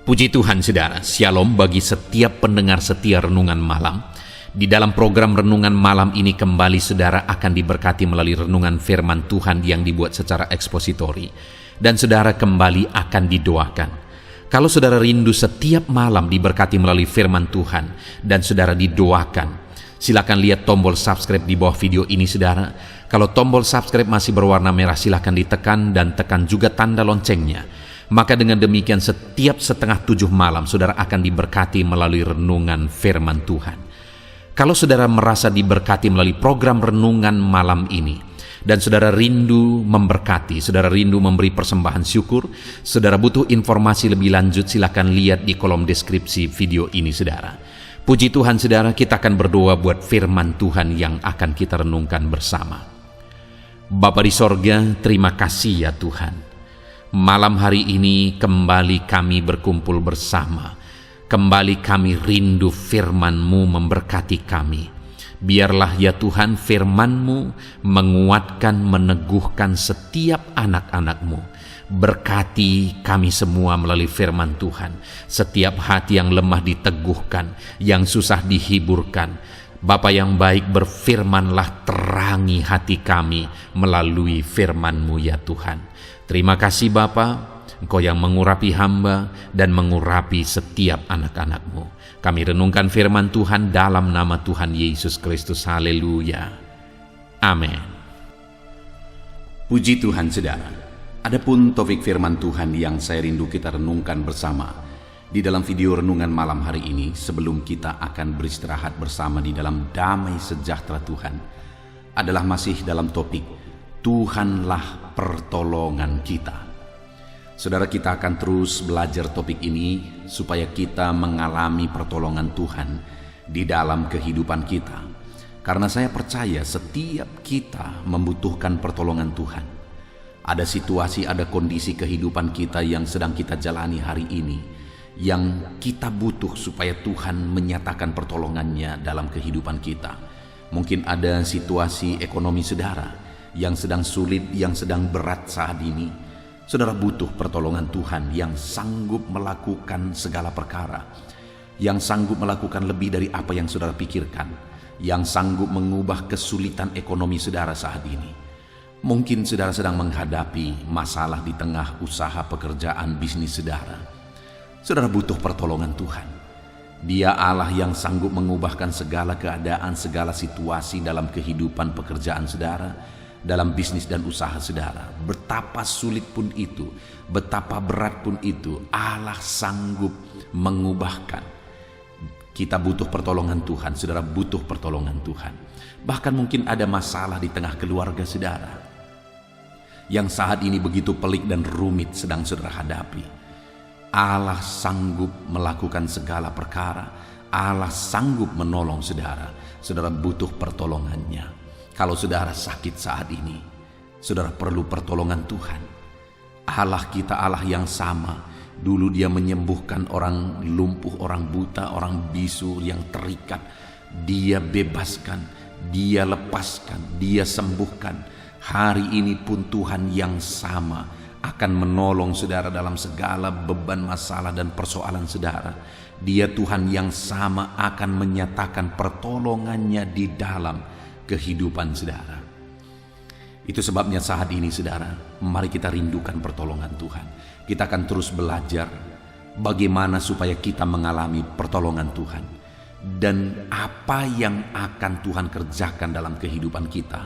Puji Tuhan saudara, Shalom bagi setiap pendengar setia Renungan Malam. Di dalam program Renungan Malam ini kembali saudara akan diberkati melalui renungan firman Tuhan yang dibuat secara ekspositori. Dan saudara kembali akan didoakan. Kalau saudara rindu setiap malam diberkati melalui firman Tuhan dan saudara didoakan, silakan lihat tombol subscribe di bawah video ini saudara. Kalau tombol subscribe masih berwarna merah silakan ditekan dan tekan juga tanda loncengnya. Maka dengan demikian setiap 6:30 malam saudara akan diberkati melalui renungan firman Tuhan. Kalau saudara merasa diberkati melalui program renungan malam ini dan saudara rindu memberkati, saudara rindu memberi persembahan syukur, saudara butuh informasi lebih lanjut, silakan lihat di kolom deskripsi video ini saudara. Puji Tuhan saudara, kita akan berdoa buat firman Tuhan yang akan kita renungkan bersama. Bapa di sorga, terima kasih ya Tuhan. Malam hari ini kembali kami berkumpul bersama. Kembali kami rindu firman-Mu memberkati kami. Biarlah ya Tuhan firman-Mu menguatkan, meneguhkan setiap anak-anak-Mu. Berkati kami semua melalui firman Tuhan. Setiap hati yang lemah diteguhkan, yang susah dihiburkan. Bapa yang baik, berfirmanlah, terangi hati kami melalui firman-Mu ya Tuhan. Terima kasih Bapa, Engkau yang mengurapi hamba dan mengurapi setiap anak-anak-Mu. Kami renungkan firman Tuhan dalam nama Tuhan Yesus Kristus. Haleluya. Amin. Puji Tuhan saudara. Adapun topik firman Tuhan yang saya rindu kita renungkan bersama di dalam video renungan malam hari ini, sebelum kita akan beristirahat bersama di dalam damai sejahtera Tuhan, adalah masih dalam topik Tuhanlah pertolongan kita. Saudara, kita akan terus belajar topik ini supaya kita mengalami pertolongan Tuhan di dalam kehidupan kita. Karena saya percaya setiap kita membutuhkan pertolongan Tuhan. Ada situasi, ada kondisi kehidupan kita yang sedang kita jalani hari ini, yang kita butuh supaya Tuhan menyatakan pertolongannya dalam kehidupan kita. Mungkin ada situasi ekonomi saudara yang sedang sulit, yang sedang berat saat ini. Saudara butuh pertolongan Tuhan yang sanggup melakukan segala perkara, yang sanggup melakukan lebih dari apa yang saudara pikirkan, yang sanggup mengubah kesulitan ekonomi saudara saat ini. Mungkin saudara sedang menghadapi masalah di tengah usaha, pekerjaan, bisnis saudara. Saudara butuh pertolongan Tuhan. Dia Allah yang sanggup mengubahkan segala keadaan, segala situasi dalam kehidupan pekerjaan saudara, dalam bisnis dan usaha saudara. Betapa sulit pun itu, betapa berat pun itu, Allah sanggup mengubahkan. Kita butuh pertolongan Tuhan, saudara butuh pertolongan Tuhan. Bahkan mungkin ada masalah di tengah keluarga saudara yang saat ini begitu pelik dan rumit sedang saudara hadapi. Allah sanggup melakukan segala perkara. Allah sanggup menolong saudara. Saudara butuh pertolongannya. Kalau saudara sakit saat ini, saudara perlu pertolongan Tuhan. Allah kita Allah yang sama. Dulu dia menyembuhkan orang lumpuh, orang buta, orang bisu yang terikat. Dia bebaskan, dia lepaskan, dia sembuhkan. Hari ini pun Tuhan yang sama akan menolong saudara dalam segala beban, masalah dan persoalan saudara. Dia Tuhan yang sama akan menyatakan pertolongannya di dalam kehidupan saudara. Itu sebabnya saat ini saudara, mari kita rindukan pertolongan Tuhan. Kita akan terus belajar bagaimana supaya kita mengalami pertolongan Tuhan dan apa yang akan Tuhan kerjakan dalam kehidupan kita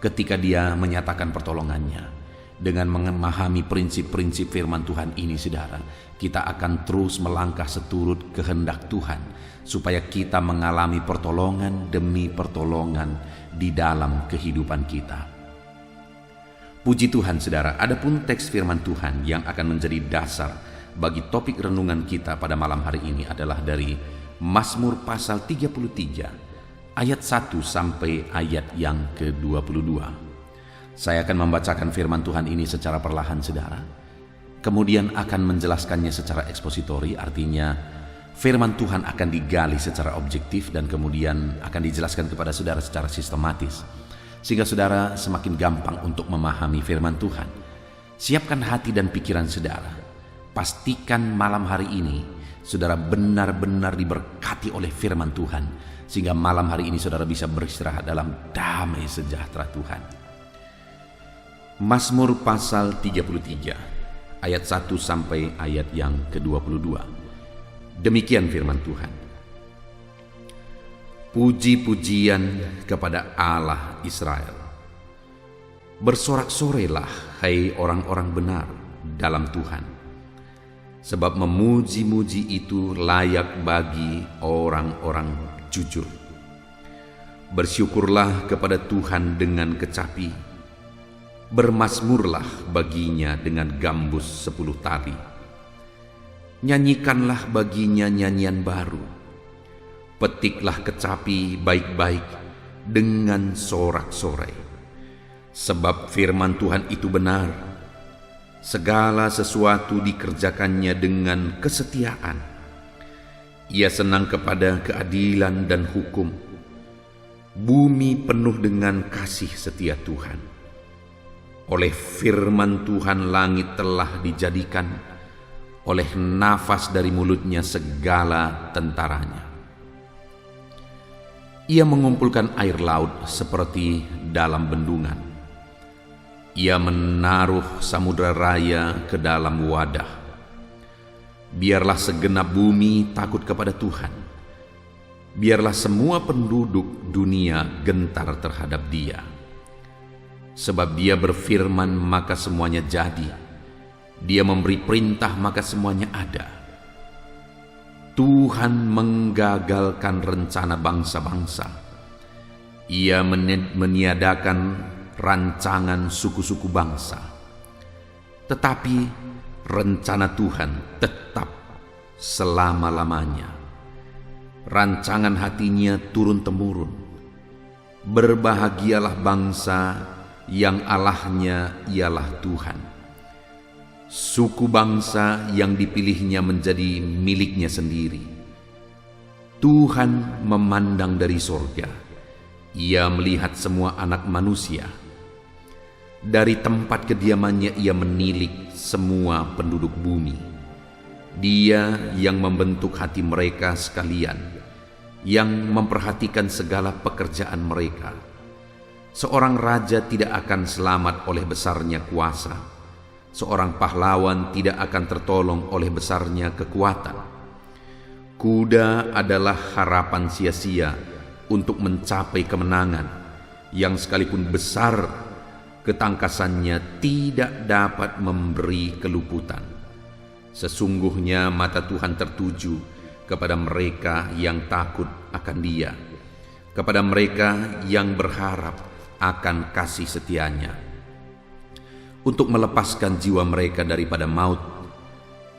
ketika Dia menyatakan pertolongannya. Dengan memahami prinsip-prinsip firman Tuhan ini saudara, kita akan terus melangkah seturut kehendak Tuhan supaya kita mengalami pertolongan demi pertolongan di dalam kehidupan kita. Puji Tuhan saudara, adapun teks firman Tuhan yang akan menjadi dasar bagi topik renungan kita pada malam hari ini adalah dari Mazmur pasal 33 ayat 1 sampai ayat yang ke-22. Saya akan membacakan firman Tuhan ini secara perlahan saudara, kemudian akan menjelaskannya secara ekspositori, artinya firman Tuhan akan digali secara objektif dan kemudian akan dijelaskan kepada saudara secara sistematis, sehingga saudara semakin gampang untuk memahami firman Tuhan. Siapkan hati dan pikiran saudara, pastikan malam hari ini saudara benar-benar diberkati oleh firman Tuhan, sehingga malam hari ini saudara bisa beristirahat dalam damai sejahtera Tuhan. Mazmur pasal 33 ayat 1 sampai ayat yang ke-22. Demikian firman Tuhan. Puji-pujian kepada Allah Israel. Bersorak-sorailah hai orang-orang benar dalam Tuhan, sebab memuji-muji itu layak bagi orang-orang jujur. Bersyukurlah kepada Tuhan dengan kecapi, bermazmurlah baginya dengan gambus 10 tali. Nyanyikanlah baginya nyanyian baru, petiklah kecapi baik-baik dengan sorak-sorai. Sebab firman Tuhan itu benar, segala sesuatu dikerjakannya dengan kesetiaan. Ia senang kepada keadilan dan hukum. Bumi penuh dengan kasih setia Tuhan. Oleh firman Tuhan langit telah dijadikan, oleh nafas dari mulutnya segala tentaranya. Ia mengumpulkan air laut seperti dalam bendungan. Ia menaruh samudra raya ke dalam wadah. Biarlah segenap bumi takut kepada Tuhan. Biarlah semua penduduk dunia gentar terhadap Dia. Sebab Dia berfirman maka semuanya jadi. Dia memberi perintah maka semuanya ada. Tuhan menggagalkan rencana bangsa-bangsa. Ia meniadakan rancangan suku-suku bangsa. Tetapi rencana Tuhan tetap selama-lamanya. Rancangan hatinya turun-temurun. Berbahagialah bangsa yang Allahnya ialah Tuhan. Suku bangsa yang dipilihnya menjadi miliknya sendiri. Tuhan memandang dari sorga. Ia melihat semua anak manusia. Dari tempat kediamannya ia menilik semua penduduk bumi. Dia yang membentuk hati mereka sekalian, yang memperhatikan segala pekerjaan mereka. Seorang raja tidak akan selamat oleh besarnya kuasa. Seorang pahlawan tidak akan tertolong oleh besarnya kekuatan. Kuda adalah harapan sia-sia untuk mencapai kemenangan, yang sekalipun besar ketangkasannya tidak dapat memberi keluputan. Sesungguhnya mata Tuhan tertuju kepada mereka yang takut akan Dia, kepada mereka yang berharap akan kasih setianya, untuk melepaskan jiwa mereka daripada maut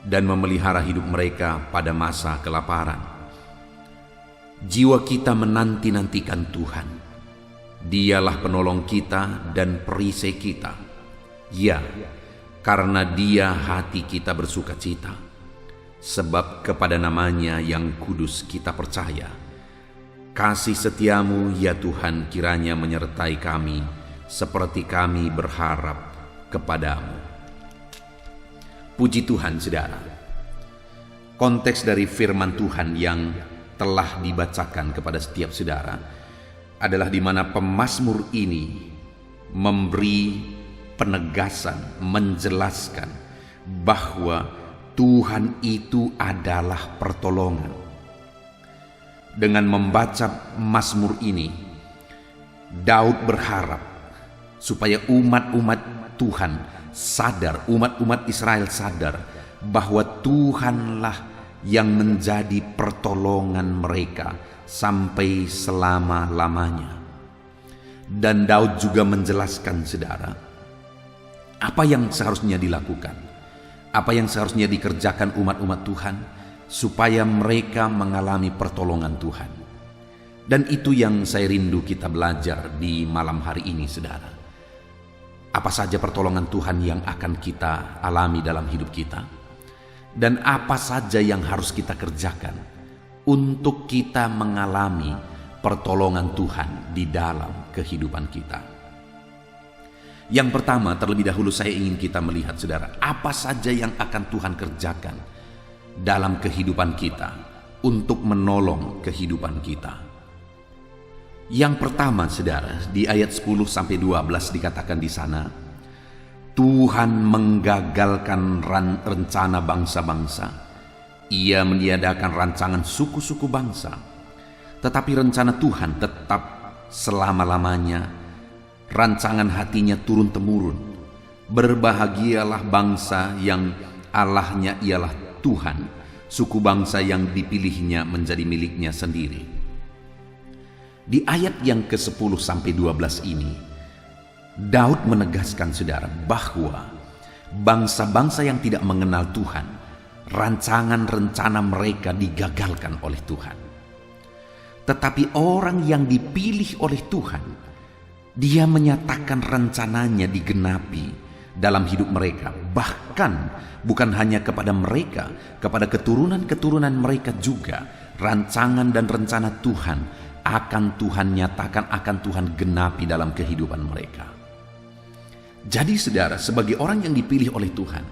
dan memelihara hidup mereka pada masa kelaparan. Jiwa kita menanti-nantikan Tuhan. Dialah penolong kita dan perisai kita. Ya, karena Dia hati kita bersuka cita, sebab kepada namanya yang kudus kita percaya. Kasih setiamu ya Tuhan kiranya menyertai kami, seperti kami berharap kepadamu. Puji Tuhan, saudara. Konteks dari firman Tuhan yang telah dibacakan kepada setiap saudara adalah di mana pemazmur ini memberi penegasan, menjelaskan bahwa Tuhan itu adalah pertolongan. Dengan membaca mazmur ini, Daud berharap supaya umat-umat Tuhan sadar, umat-umat Israel sadar bahwa Tuhanlah yang menjadi pertolongan mereka sampai selama-lamanya. Dan Daud juga menjelaskan, saudara, apa yang seharusnya dilakukan, apa yang seharusnya dikerjakan umat-umat Tuhan supaya mereka mengalami pertolongan Tuhan. Dan itu yang saya rindu kita belajar di malam hari ini, saudara. Apa saja pertolongan Tuhan yang akan kita alami dalam hidup kita, dan apa saja yang harus kita kerjakan untuk kita mengalami pertolongan Tuhan di dalam kehidupan kita. Yang pertama, terlebih dahulu saya ingin kita melihat, saudara, apa saja yang akan Tuhan kerjakan dalam kehidupan kita untuk menolong kehidupan kita. Yang pertama, saudara, di ayat 10-12 dikatakan di sana, Tuhan menggagalkan rencana bangsa-bangsa. Ia meniadakan rancangan suku-suku bangsa. Tetapi rencana Tuhan tetap selama-lamanya. Rancangan hatinya turun-temurun. Berbahagialah bangsa yang Allahnya ialah Tuhan, suku bangsa yang dipilihnya menjadi miliknya sendiri. Di ayat yang ke-10-12 ini, Daud menegaskan, saudara, bahwa bangsa-bangsa yang tidak mengenal Tuhan, rancangan rencana mereka digagalkan oleh Tuhan. Tetapi orang yang dipilih oleh Tuhan, Dia menyatakan rencananya digenapi dalam hidup mereka. Bahkan bukan hanya kepada mereka, kepada keturunan-keturunan mereka juga. Rancangan dan rencana Tuhan akan Tuhan nyatakan, akan Tuhan genapi dalam kehidupan mereka. Jadi saudara, sebagai orang yang dipilih oleh Tuhan,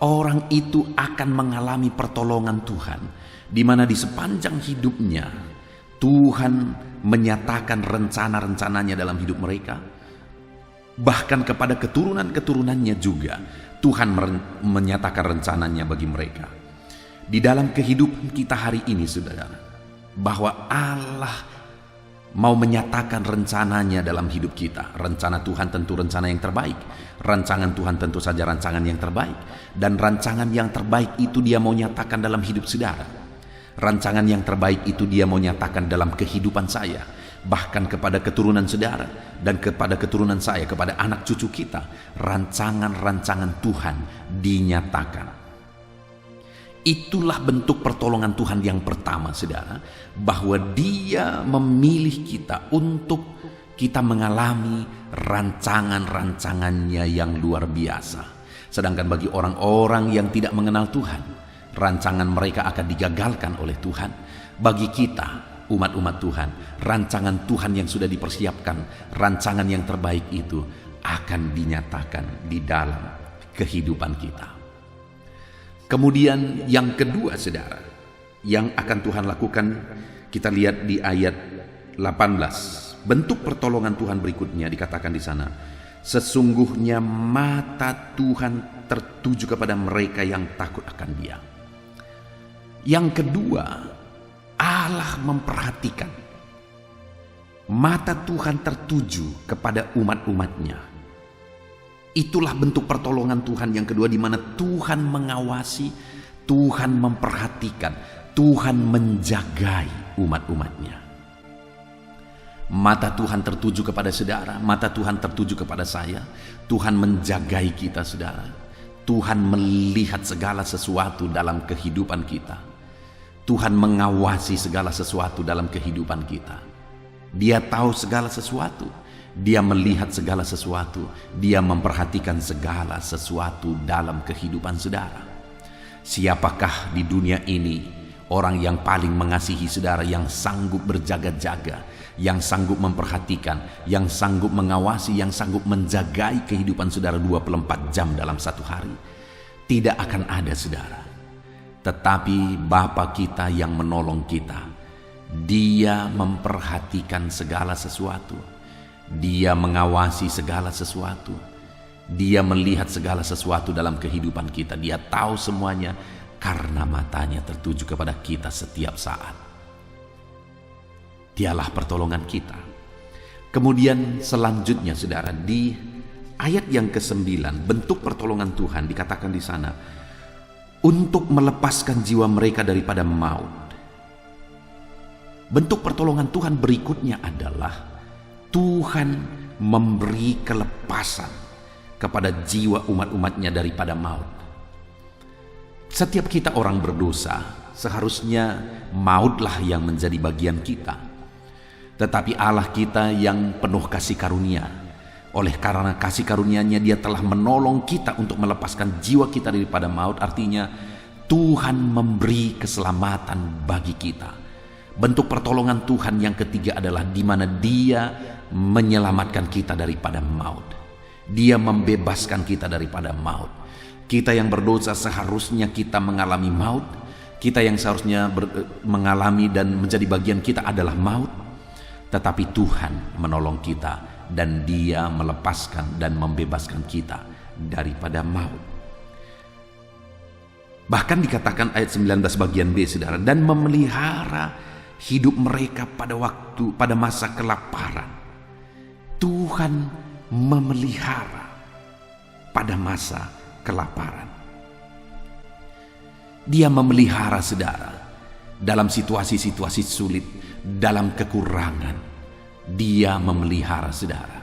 orang itu akan mengalami pertolongan Tuhan, di mana di sepanjang hidupnya Tuhan menyatakan rencana-rencananya dalam hidup mereka. Bahkan kepada keturunan-keturunannya juga Tuhan menyatakan rencananya bagi mereka. Di dalam kehidupan kita hari ini, saudara, bahwa Allah mau menyatakan rencananya dalam hidup kita. Rencana Tuhan tentu rencana yang terbaik. Rancangan Tuhan tentu saja rancangan yang terbaik. Dan rancangan yang terbaik itu Dia mau nyatakan dalam hidup saudara. Rancangan yang terbaik itu Dia mau nyatakan dalam kehidupan saya, bahkan kepada keturunan saudara, dan kepada keturunan saya, kepada anak cucu kita. Rancangan-rancangan Tuhan dinyatakan. Itulah bentuk pertolongan Tuhan yang pertama, saudara, bahwa Dia memilih kita untuk kita mengalami rancangan-rancangannya yang luar biasa. Sedangkan bagi orang-orang yang tidak mengenal Tuhan, rancangan mereka akan digagalkan oleh Tuhan. Bagi kita, umat-umat Tuhan, rancangan Tuhan yang sudah dipersiapkan, rancangan yang terbaik itu akan dinyatakan di dalam kehidupan kita. Kemudian yang kedua, saudara, yang akan Tuhan lakukan, kita lihat di ayat 18. Bentuk pertolongan Tuhan berikutnya dikatakan di sana, sesungguhnya mata Tuhan tertuju kepada mereka yang takut akan Dia. Yang kedua, Allah memperhatikan. Mata Tuhan tertuju kepada umat-umatnya. Itulah bentuk pertolongan Tuhan yang kedua, di mana Tuhan mengawasi, Tuhan memperhatikan, Tuhan menjagai umat-umatnya. Mata Tuhan tertuju kepada saudara, mata Tuhan tertuju kepada saya. Tuhan menjagai kita, saudara. Tuhan melihat segala sesuatu dalam kehidupan kita. Tuhan mengawasi segala sesuatu dalam kehidupan kita. Dia tahu segala sesuatu. Dia melihat segala sesuatu. Dia memperhatikan segala sesuatu dalam kehidupan saudara. Siapakah di dunia ini orang yang paling mengasihi saudara, yang sanggup berjaga-jaga, yang sanggup memperhatikan, yang sanggup mengawasi, yang sanggup menjagai kehidupan saudara 24 jam dalam satu hari? Tidak akan ada, saudara. Tetapi Bapa kita yang menolong kita, Dia memperhatikan segala sesuatu. Dia mengawasi segala sesuatu. Dia melihat segala sesuatu dalam kehidupan kita. Dia tahu semuanya karena matanya tertuju kepada kita setiap saat. Dialah pertolongan kita. Kemudian selanjutnya, saudara, di ayat yang ke-9, bentuk pertolongan Tuhan dikatakan di sana, untuk melepaskan jiwa mereka daripada maut. Bentuk pertolongan Tuhan berikutnya adalah Tuhan memberi kelepasan kepada jiwa umat-umatnya daripada maut. Setiap kita orang berdosa, seharusnya mautlah yang menjadi bagian kita. Tetapi Allah kita yang penuh kasih karunia, oleh karena kasih karunia-Nya Dia telah menolong kita untuk melepaskan jiwa kita daripada maut. Artinya Tuhan memberi keselamatan bagi kita. Bentuk pertolongan Tuhan yang ketiga adalah di mana Dia menyelamatkan kita daripada maut. Dia membebaskan kita daripada maut. Kita yang berdosa seharusnya kita mengalami maut. Kita yang seharusnya mengalami dan menjadi bagian kita adalah maut. Tetapi Tuhan menolong kita dan Dia melepaskan dan membebaskan kita daripada maut. Bahkan dikatakan ayat 19 bagian B, saudara, dan memelihara hidup mereka pada masa kelaparan. Tuhan memelihara pada masa kelaparan. Dia memelihara, saudara, dalam situasi-situasi sulit, dalam kekurangan. Dia memelihara, saudara.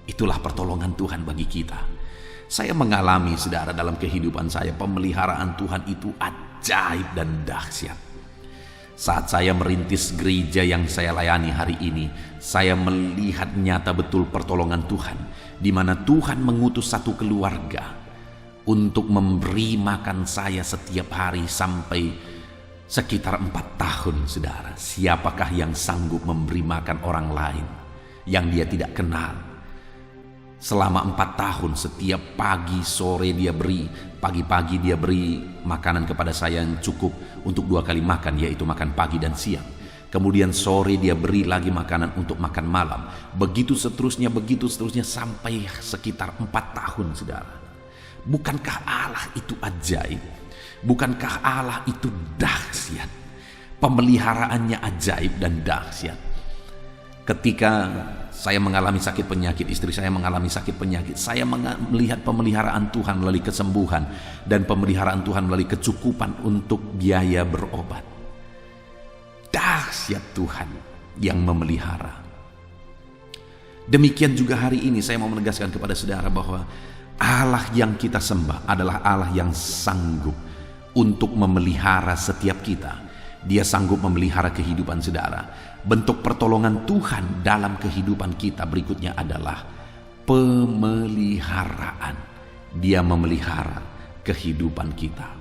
Itulah pertolongan Tuhan bagi kita. Saya mengalami, saudara, dalam kehidupan saya, pemeliharaan Tuhan itu ajaib dan dahsyat. Saat saya merintis gereja yang saya layani hari ini, saya melihat nyata betul pertolongan Tuhan, di mana Tuhan mengutus satu keluarga untuk memberi makan saya setiap hari sampai sekitar 4 tahun, saudara. Siapakah yang sanggup memberi makan orang lain yang dia tidak kenal? Selama 4 tahun, setiap pagi sore dia beri, pagi-pagi dia beri makanan kepada saya yang cukup untuk 2 kali makan, yaitu makan pagi dan siang. Kemudian sore dia beri lagi makanan untuk makan malam. Begitu seterusnya sampai sekitar 4 tahun, saudara. Bukankah Allah itu ajaib? Bukankah Allah itu dahsyat? Pemeliharaannya ajaib dan dahsyat. Ketika saya mengalami sakit penyakit, istri saya mengalami sakit penyakit, saya melihat pemeliharaan Tuhan melalui kesembuhan dan pemeliharaan Tuhan melalui kecukupan untuk biaya berobat. Dahsyat Tuhan yang memelihara. Demikian juga hari ini saya mau menegaskan kepada saudara bahwa Allah yang kita sembah adalah Allah yang sanggup untuk memelihara setiap kita. Dia sanggup memelihara kehidupan saudara. Bentuk pertolongan Tuhan dalam kehidupan kita berikutnya adalah pemeliharaan. Dia memelihara kehidupan kita.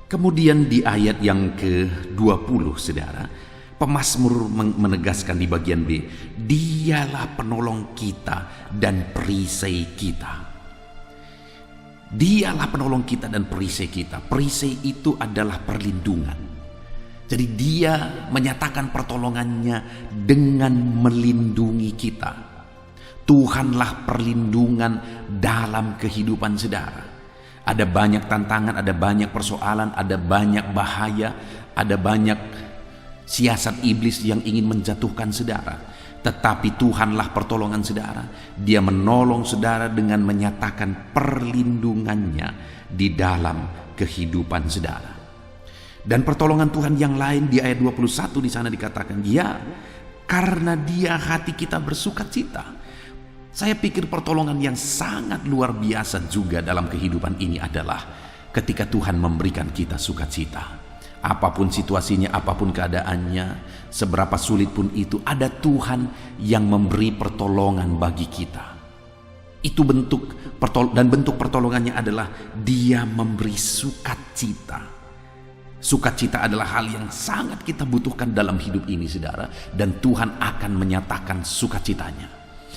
Kemudian di ayat yang ke-20, saudara, pemazmur menegaskan di bagian B, Dialah penolong kita dan perisai kita. Dialah penolong kita dan perisai kita. Perisai itu adalah perlindungan. Jadi dia menyatakan pertolongannya dengan melindungi kita. Tuhanlah perlindungan dalam kehidupan saudara. Ada banyak tantangan, ada banyak persoalan, ada banyak bahaya, ada banyak siasat iblis yang ingin menjatuhkan saudara. Tetapi Tuhanlah pertolongan saudara. Dia menolong saudara dengan menyatakan perlindungannya di dalam kehidupan saudara. Dan pertolongan Tuhan yang lain di ayat 21 di sana dikatakan, ya, karena Dia hati kita bersukacita. Saya pikir pertolongan yang sangat luar biasa juga dalam kehidupan ini adalah ketika Tuhan memberikan kita sukacita. Apapun situasinya, apapun keadaannya, seberapa sulit pun itu, ada Tuhan yang memberi pertolongan bagi kita. Itu bentuk pertolongannya adalah Dia memberi sukacita. Sukacita adalah hal yang sangat kita butuhkan dalam hidup ini, saudara. Dan Tuhan akan menyatakan sukacitanya.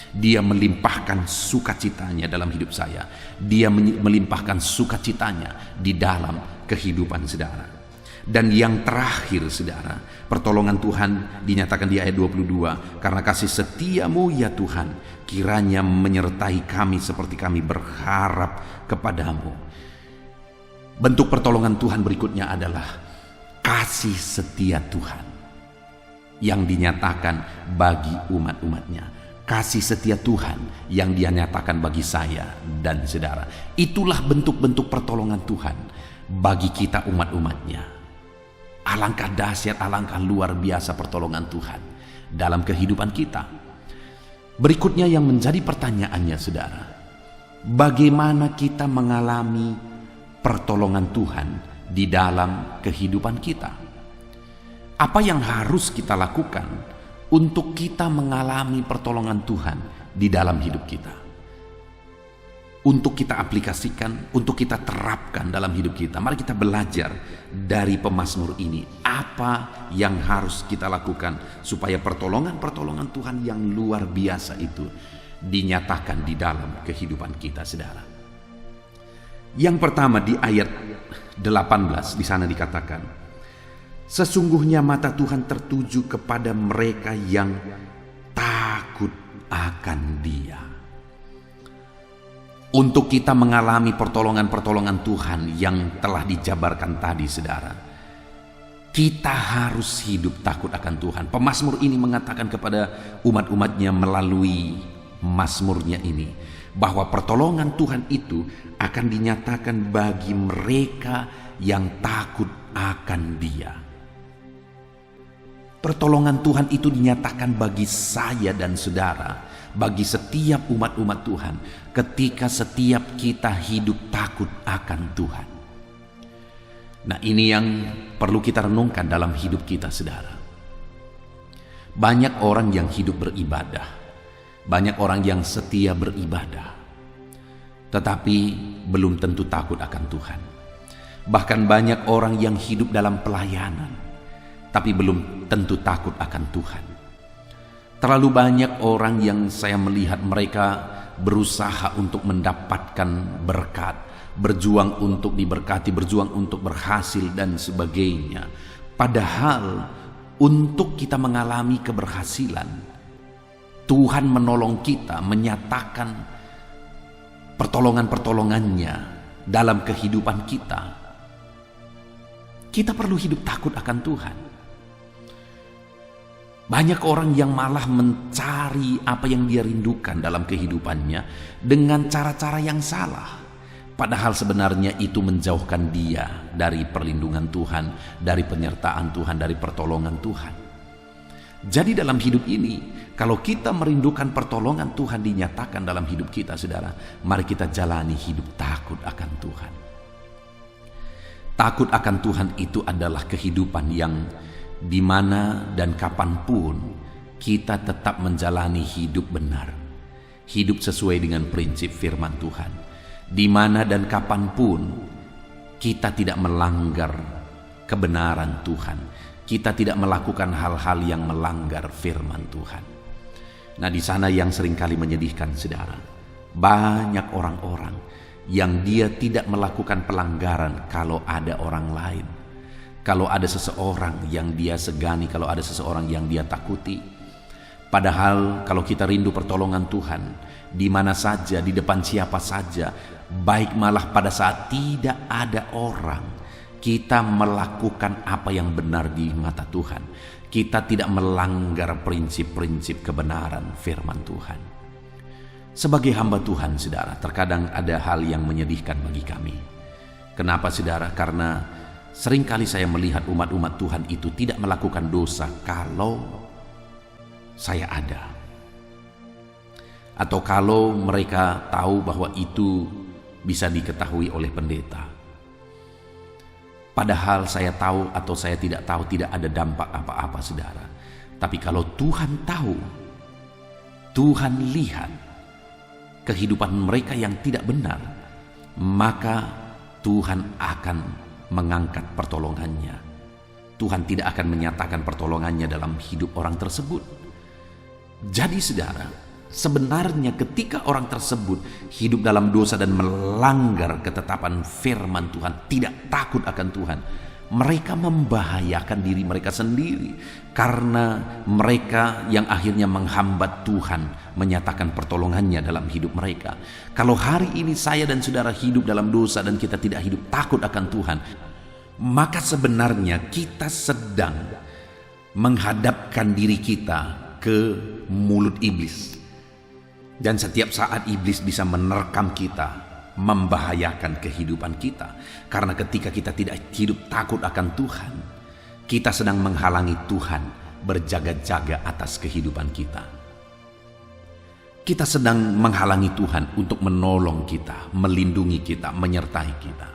Dia melimpahkan sukacitanya dalam hidup saya. Dia melimpahkan sukacitanya di dalam kehidupan saudara. Dan yang terakhir, saudara, pertolongan Tuhan dinyatakan di ayat 22. Karena kasih setiamu ya Tuhan, kiranya menyertai kami seperti kami berharap kepadamu. Bentuk pertolongan Tuhan berikutnya adalah kasih setia Tuhan yang dinyatakan bagi umat-umatnya. Kasih setia Tuhan yang Dia nyatakan bagi saya dan saudara. Itulah bentuk-bentuk pertolongan Tuhan bagi kita umat-umatnya. Alangkah dahsyat, alangkah luar biasa pertolongan Tuhan dalam kehidupan kita. Berikutnya yang menjadi pertanyaannya, saudara, bagaimana kita mengalami pertolongan Tuhan di dalam kehidupan kita? Apa yang harus kita lakukan untuk kita mengalami pertolongan Tuhan di dalam hidup kita? Untuk kita aplikasikan, untuk kita terapkan dalam hidup kita. Mari kita belajar dari pemazmur ini. Apa yang harus kita lakukan supaya pertolongan-pertolongan Tuhan yang luar biasa itu dinyatakan di dalam kehidupan kita, saudara. Yang pertama di ayat 18 di sana dikatakan, sesungguhnya mata Tuhan tertuju kepada mereka yang takut akan Dia. Untuk kita mengalami pertolongan-pertolongan Tuhan yang telah dijabarkan tadi, saudara, kita harus hidup takut akan Tuhan. Pemazmur ini mengatakan kepada umat-umatnya melalui mazmurnya ini, bahwa pertolongan Tuhan itu akan dinyatakan bagi mereka yang takut akan Dia. Pertolongan Tuhan itu dinyatakan bagi saya dan saudara, bagi setiap umat-umat Tuhan, ketika setiap kita hidup takut akan Tuhan. Nah, ini yang perlu kita renungkan dalam hidup kita, saudara. Banyak orang yang hidup beribadah, banyak orang yang setia beribadah, tetapi belum tentu takut akan Tuhan. Bahkan banyak orang yang hidup dalam pelayanan, tapi belum tentu takut akan Tuhan. Terlalu banyak orang yang saya melihat mereka berusaha untuk mendapatkan berkat, berjuang untuk diberkati, berjuang untuk berhasil dan sebagainya. Padahal untuk kita mengalami keberhasilan, Tuhan menolong kita, menyatakan pertolongan-pertolongannya dalam kehidupan kita. Kita perlu hidup takut akan Tuhan. Banyak orang yang malah mencari apa yang dia rindukan dalam kehidupannya dengan cara-cara yang salah. Padahal sebenarnya itu menjauhkan dia dari perlindungan Tuhan, dari penyertaan Tuhan, dari pertolongan Tuhan. Jadi dalam hidup ini, kalau kita merindukan pertolongan Tuhan dinyatakan dalam hidup kita, saudara, mari kita jalani hidup takut akan Tuhan. Takut akan Tuhan itu adalah kehidupan yang di mana dan kapanpun kita tetap menjalani hidup benar, hidup sesuai dengan prinsip firman Tuhan. Di mana dan kapanpun kita tidak melanggar kebenaran Tuhan, kita tidak melakukan hal-hal yang melanggar firman Tuhan. Nah, di sana yang seringkali menyedihkan, saudara, banyak orang-orang yang dia tidak melakukan pelanggaran kalau ada orang lain, kalau ada seseorang yang dia segani, kalau ada seseorang yang dia takuti. Padahal kalau kita rindu pertolongan Tuhan, di mana saja, di depan siapa saja, baik malah pada saat tidak ada orang, kita melakukan apa yang benar di mata Tuhan. Kita tidak melanggar prinsip-prinsip kebenaran firman Tuhan. Sebagai hamba Tuhan, saudara, terkadang ada hal yang menyedihkan bagi kami. Kenapa, saudara? Karena seringkali saya melihat umat-umat Tuhan itu tidak melakukan dosa kalau saya ada. Atau kalau mereka tahu bahwa itu bisa diketahui oleh pendeta. Padahal saya tahu atau saya tidak tahu, tidak ada dampak apa-apa, saudara. Tapi kalau Tuhan tahu, Tuhan lihat kehidupan mereka yang tidak benar, maka Tuhan akan mengangkat pertolongannya. Tuhan tidak akan menyatakan pertolongannya dalam hidup orang tersebut. Jadi, saudara, sebenarnya ketika orang tersebut hidup dalam dosa dan melanggar ketetapan firman Tuhan, tidak takut akan Tuhan, mereka membahayakan diri mereka sendiri, karena mereka yang akhirnya menghambat Tuhan menyatakan pertolongannya dalam hidup mereka. Kalau hari ini saya dan saudara hidup dalam dosa dan kita tidak hidup takut akan Tuhan, maka sebenarnya kita sedang menghadapkan diri kita ke mulut iblis. Dan setiap saat iblis bisa menerkam kita, membahayakan kehidupan kita. Karena ketika kita tidak hidup takut akan Tuhan, kita sedang menghalangi Tuhan berjaga-jaga atas kehidupan kita. Kita sedang menghalangi Tuhan untuk menolong kita, melindungi kita, menyertai kita.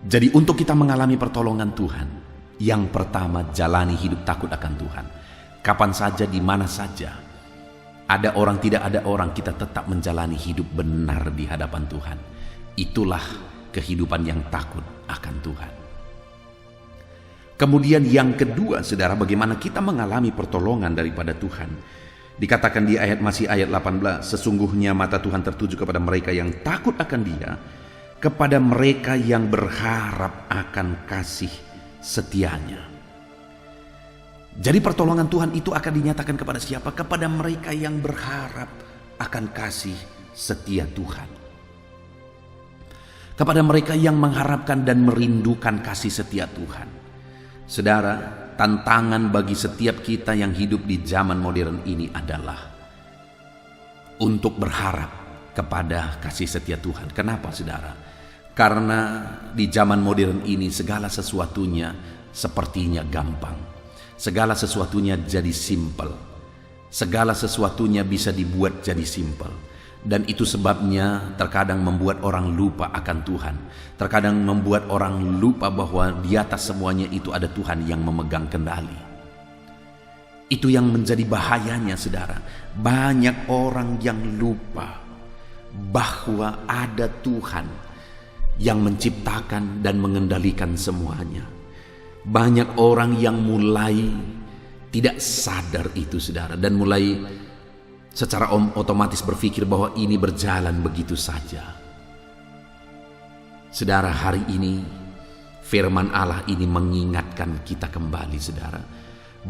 Jadi untuk kita mengalami pertolongan Tuhan, yang pertama jalani hidup takut akan Tuhan. Kapan saja, di mana saja, ada orang, tidak ada orang, kita tetap menjalani hidup benar di hadapan Tuhan. Itulah kehidupan yang takut akan Tuhan. Kemudian yang kedua, saudara, bagaimana kita mengalami pertolongan daripada Tuhan. Dikatakan di ayat 18, sesungguhnya mata Tuhan tertuju kepada mereka yang takut akan Dia, kepada mereka yang berharap akan kasih setianya. Jadi pertolongan Tuhan itu akan dinyatakan kepada siapa? Kepada mereka yang berharap akan kasih setia Tuhan. Kepada mereka yang mengharapkan dan merindukan kasih setia Tuhan. Saudara, tantangan bagi setiap kita yang hidup di zaman modern ini adalah untuk berharap kepada kasih setia Tuhan. Kenapa, saudara? Karena di zaman modern ini segala sesuatunya sepertinya gampang. Segala sesuatunya jadi simpel. Segala sesuatunya bisa dibuat jadi simpel. Dan itu sebabnya terkadang membuat orang lupa akan Tuhan. Terkadang membuat orang lupa bahwa di atas semuanya itu ada Tuhan yang memegang kendali. Itu yang menjadi bahayanya, saudara. Banyak orang yang lupa bahwa ada Tuhan yang menciptakan dan mengendalikan semuanya. Banyak orang yang mulai tidak sadar itu, saudara, dan mulai secara otomatis berpikir bahwa ini berjalan begitu saja. Saudara, hari ini firman Allah ini mengingatkan kita kembali, saudara,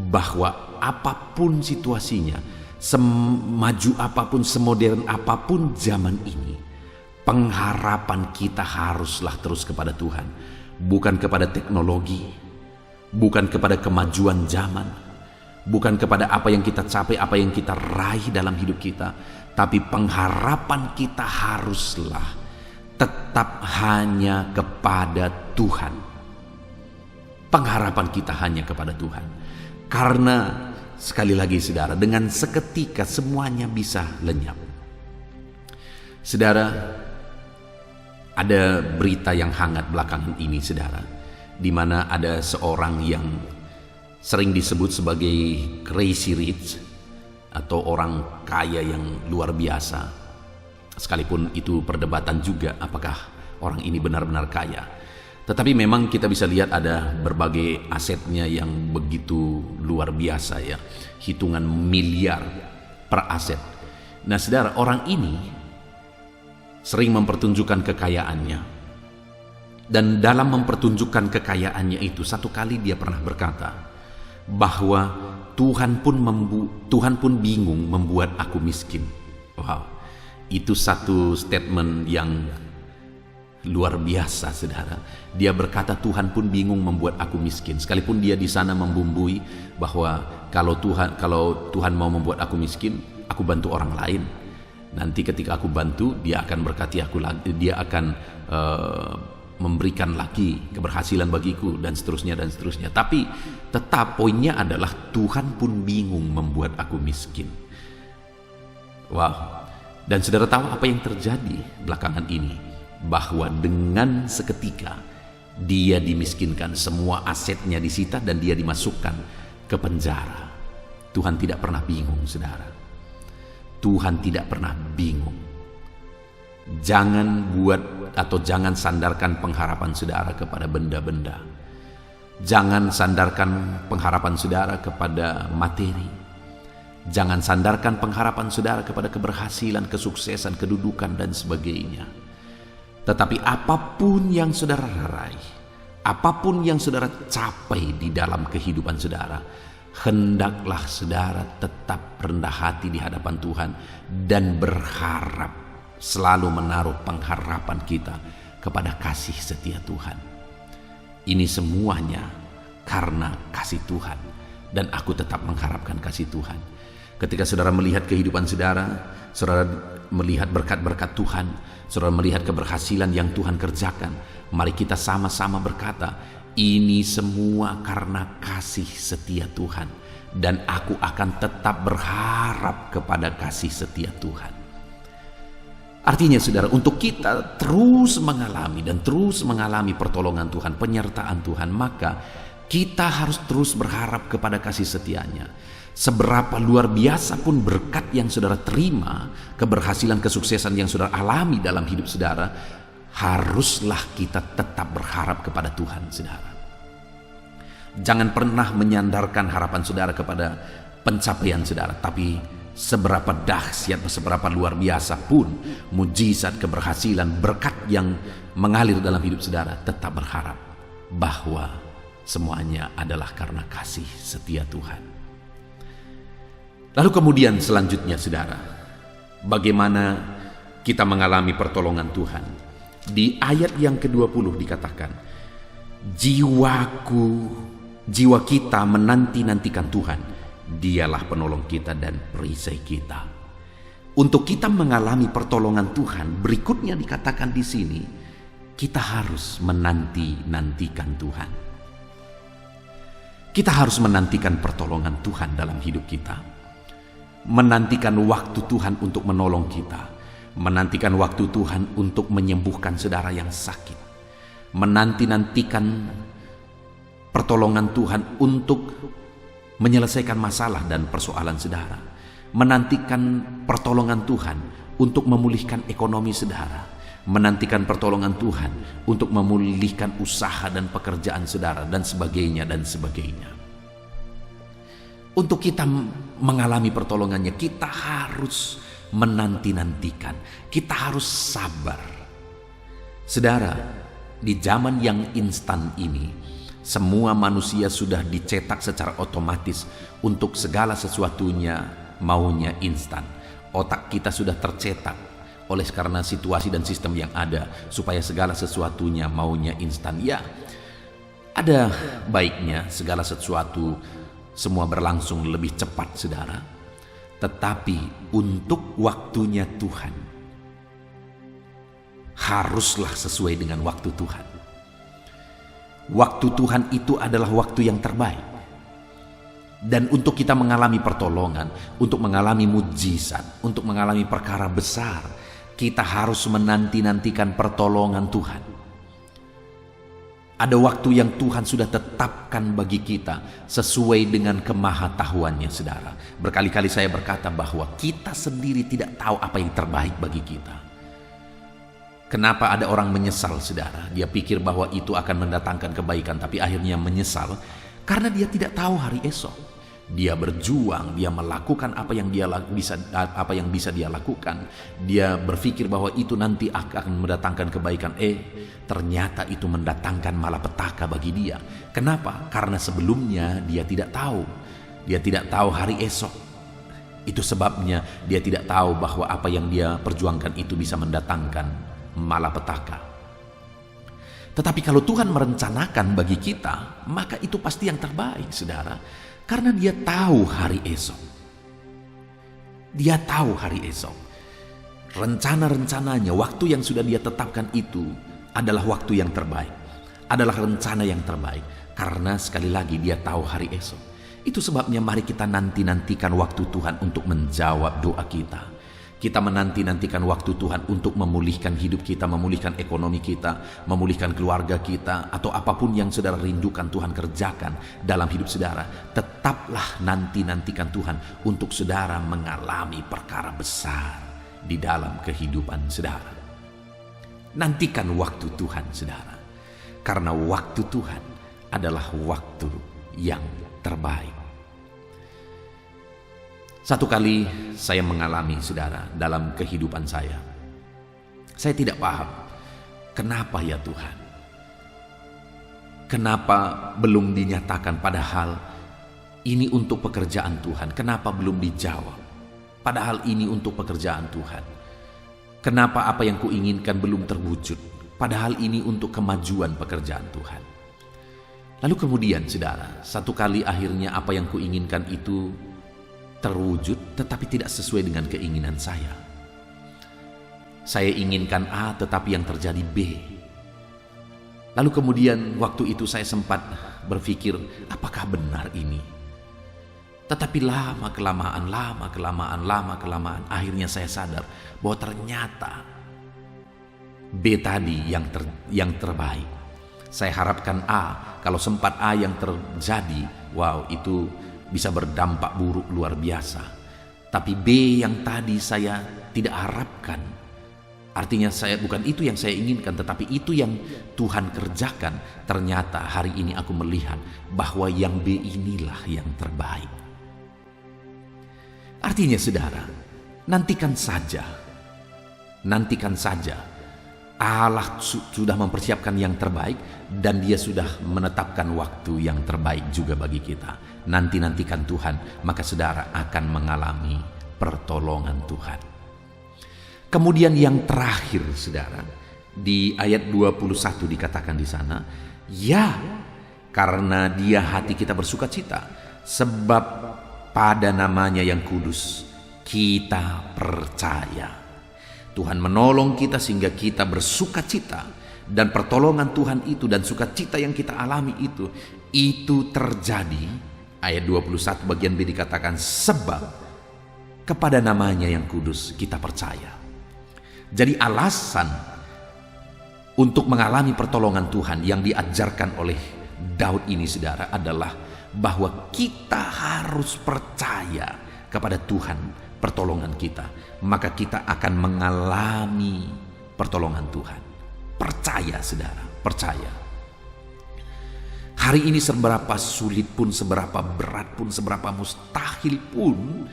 bahwa apapun situasinya, semaju apapun, semodern apapun zaman ini, pengharapan kita haruslah terus kepada Tuhan, bukan kepada teknologi, bukan kepada kemajuan zaman, bukan kepada apa yang kita capai, apa yang kita raih dalam hidup kita, tapi pengharapan kita haruslah tetap hanya kepada Tuhan. Pengharapan kita hanya kepada Tuhan. Karena sekali lagi, saudara, dengan seketika semuanya bisa lenyap. Saudara, ada berita yang hangat belakangan ini, saudara, di mana ada seorang yang sering disebut sebagai crazy rich atau orang kaya yang luar biasa. Sekalipun itu perdebatan juga apakah orang ini benar-benar kaya. Tetapi memang kita bisa lihat ada berbagai asetnya yang begitu luar biasa, ya. Hitungan miliar per aset. Nah, saudara, orang ini sering mempertunjukkan kekayaannya. Dan dalam mempertunjukkan kekayaannya itu, satu kali dia pernah berkata bahwa Tuhan pun bingung membuat aku miskin. Wow, itu satu statement yang luar biasa, saudara. Dia berkata Tuhan pun bingung membuat aku miskin. Sekalipun dia di sana membumbui bahwa kalau Tuhan mau membuat aku miskin, aku bantu orang lain. Nanti ketika aku bantu, dia akan berkati aku lagi, dia akan memberikan lagi keberhasilan bagiku, dan seterusnya dan seterusnya. Tapi tetap poinnya adalah Tuhan pun bingung membuat aku miskin. Wow. Dan saudara tahu apa yang terjadi belakangan ini? Bahwa dengan seketika dia dimiskinkan, semua asetnya disita dan dia dimasukkan ke penjara. Tuhan tidak pernah bingung, saudara. Tuhan tidak pernah bingung. Jangan jangan sandarkan pengharapan saudara kepada benda-benda. Jangan sandarkan pengharapan saudara kepada materi. Jangan sandarkan pengharapan saudara kepada keberhasilan, kesuksesan, kedudukan dan sebagainya. Tetapi apapun yang saudara raih, apapun yang saudara capai di dalam kehidupan saudara, hendaklah saudara tetap rendah hati di hadapan Tuhan dan berharap, selalu menaruh pengharapan kita kepada kasih setia Tuhan. Ini semuanya karena kasih Tuhan, dan aku tetap mengharapkan kasih Tuhan. Ketika saudara melihat kehidupan saudara melihat berkat-berkat Tuhan, saudara melihat keberhasilan yang Tuhan kerjakan, mari kita sama-sama berkata, ini semua karena kasih setia Tuhan, dan aku akan tetap berharap kepada kasih setia Tuhan. Artinya, saudara, untuk kita terus mengalami pertolongan Tuhan, penyertaan Tuhan, maka kita harus terus berharap kepada kasih setianya. Seberapa luar biasa pun berkat yang saudara terima, keberhasilan, kesuksesan yang saudara alami dalam hidup saudara, haruslah kita tetap berharap kepada Tuhan, saudara. Jangan pernah menyandarkan harapan saudara kepada pencapaian saudara, tapi seberapa dahsyat, seberapa luar biasa pun mujizat, keberhasilan, berkat yang mengalir dalam hidup saudara, tetap berharap bahwa semuanya adalah karena kasih setia Tuhan. Lalu kemudian selanjutnya saudara, bagaimana kita mengalami pertolongan Tuhan? Di ayat yang ke-20 dikatakan, jiwa kita menanti-nantikan Tuhan, Dialah penolong kita dan perisai kita. Untuk kita mengalami pertolongan Tuhan, berikutnya dikatakan di sini, kita harus menanti-nantikan Tuhan. Kita harus menantikan pertolongan Tuhan dalam hidup kita. Menantikan waktu Tuhan untuk menolong kita. Menantikan waktu Tuhan untuk menyembuhkan saudara yang sakit. Menanti-nantikan pertolongan Tuhan untuk menyelesaikan masalah dan persoalan saudara. Menantikan pertolongan Tuhan untuk memulihkan ekonomi saudara. Menantikan pertolongan Tuhan untuk memulihkan usaha dan pekerjaan saudara, dan sebagainya dan sebagainya. Untuk kita mengalami pertolongannya, kita harus menanti-nantikan. Kita harus sabar. Saudara, di zaman yang instan ini, semua manusia sudah dicetak secara otomatis untuk segala sesuatunya maunya instan. Otak kita sudah tercetak oleh karena situasi dan sistem yang ada supaya segala sesuatunya maunya instan. Ya, ada baiknya segala sesuatu semua berlangsung lebih cepat saudara. Tetapi untuk waktunya Tuhan haruslah sesuai dengan waktu Tuhan. Waktu Tuhan itu adalah waktu yang terbaik. Dan untuk kita mengalami pertolongan, untuk mengalami mujizat, untuk mengalami perkara besar, kita harus menanti-nantikan pertolongan Tuhan. Ada waktu yang Tuhan sudah tetapkan bagi kita sesuai dengan kemahatauannya saudara. Berkali-kali saya berkata bahwa kita sendiri tidak tahu apa yang terbaik bagi kita. Kenapa ada orang menyesal saudara? Dia pikir bahwa itu akan mendatangkan kebaikan, tapi akhirnya menyesal karena dia tidak tahu hari esok. Dia berjuang, dia melakukan apa yang bisa dia lakukan. Dia berpikir bahwa itu nanti akan mendatangkan kebaikan. Ternyata itu mendatangkan malapetaka bagi dia. Kenapa? Karena sebelumnya dia tidak tahu. Dia tidak tahu hari esok. Itu sebabnya dia tidak tahu bahwa apa yang dia perjuangkan itu bisa mendatangkan malapetaka. Tetapi kalau Tuhan merencanakan bagi kita, maka itu pasti yang terbaik saudara. Karena dia tahu hari esok. Dia tahu hari esok. Rencana-rencananya, waktu yang sudah dia tetapkan itu adalah waktu yang terbaik. Adalah rencana yang terbaik. Karena sekali lagi dia tahu hari esok. Itu sebabnya mari kita nanti-nantikan waktu Tuhan untuk menjawab doa kita. Kita menanti-nantikan waktu Tuhan untuk memulihkan hidup kita, memulihkan ekonomi kita, memulihkan keluarga kita, atau apapun yang saudara rindukan Tuhan kerjakan dalam hidup saudara. Tetaplah nanti-nantikan Tuhan untuk saudara mengalami perkara besar di dalam kehidupan saudara. Nantikan waktu Tuhan saudara, karena waktu Tuhan adalah waktu yang terbaik. Satu kali saya mengalami saudara dalam kehidupan saya. Saya tidak paham, kenapa ya Tuhan? Kenapa belum dinyatakan padahal ini untuk pekerjaan Tuhan? Kenapa belum dijawab? Padahal ini untuk pekerjaan Tuhan. Kenapa apa yang kuinginkan belum terwujud? Padahal ini untuk kemajuan pekerjaan Tuhan. Lalu kemudian saudara, satu kali akhirnya apa yang kuinginkan itu terwujud tetapi tidak sesuai dengan keinginan saya. Saya inginkan A tetapi yang terjadi B. Lalu kemudian waktu itu saya sempat berpikir, apakah benar ini? Tetapi lama kelamaan akhirnya saya sadar bahwa ternyata B tadi yang terbaik. Saya harapkan A, kalau sempat A yang terjadi, wow, itu bisa berdampak buruk luar biasa. Tapi B yang tadi saya tidak harapkan. Artinya bukan itu yang saya inginkan, tetapi itu yang Tuhan kerjakan. Ternyata hari ini aku melihat bahwa yang B inilah yang terbaik. Artinya saudara, nantikan saja. Nantikan saja. Allah sudah mempersiapkan yang terbaik dan Dia sudah menetapkan waktu yang terbaik juga bagi kita. Nantikan Tuhan, maka saudara akan mengalami pertolongan Tuhan. Kemudian yang terakhir saudara, di ayat 21 dikatakan di sana, ya, karena Dia hati kita bersukacita, sebab pada namanya yang kudus kita percaya. Tuhan menolong kita sehingga kita bersukacita, dan pertolongan Tuhan itu dan sukacita yang kita alami itu terjadi. Ayat 21 bagian B dikatakan, sebab kepada namanya yang kudus kita percaya. Jadi alasan untuk mengalami pertolongan Tuhan yang diajarkan oleh Daud ini saudara adalah bahwa kita harus percaya kepada Tuhan pertolongan kita, maka kita akan mengalami pertolongan Tuhan. Percaya saudara, percaya. Hari ini seberapa sulit pun, seberapa berat pun, seberapa mustahil pun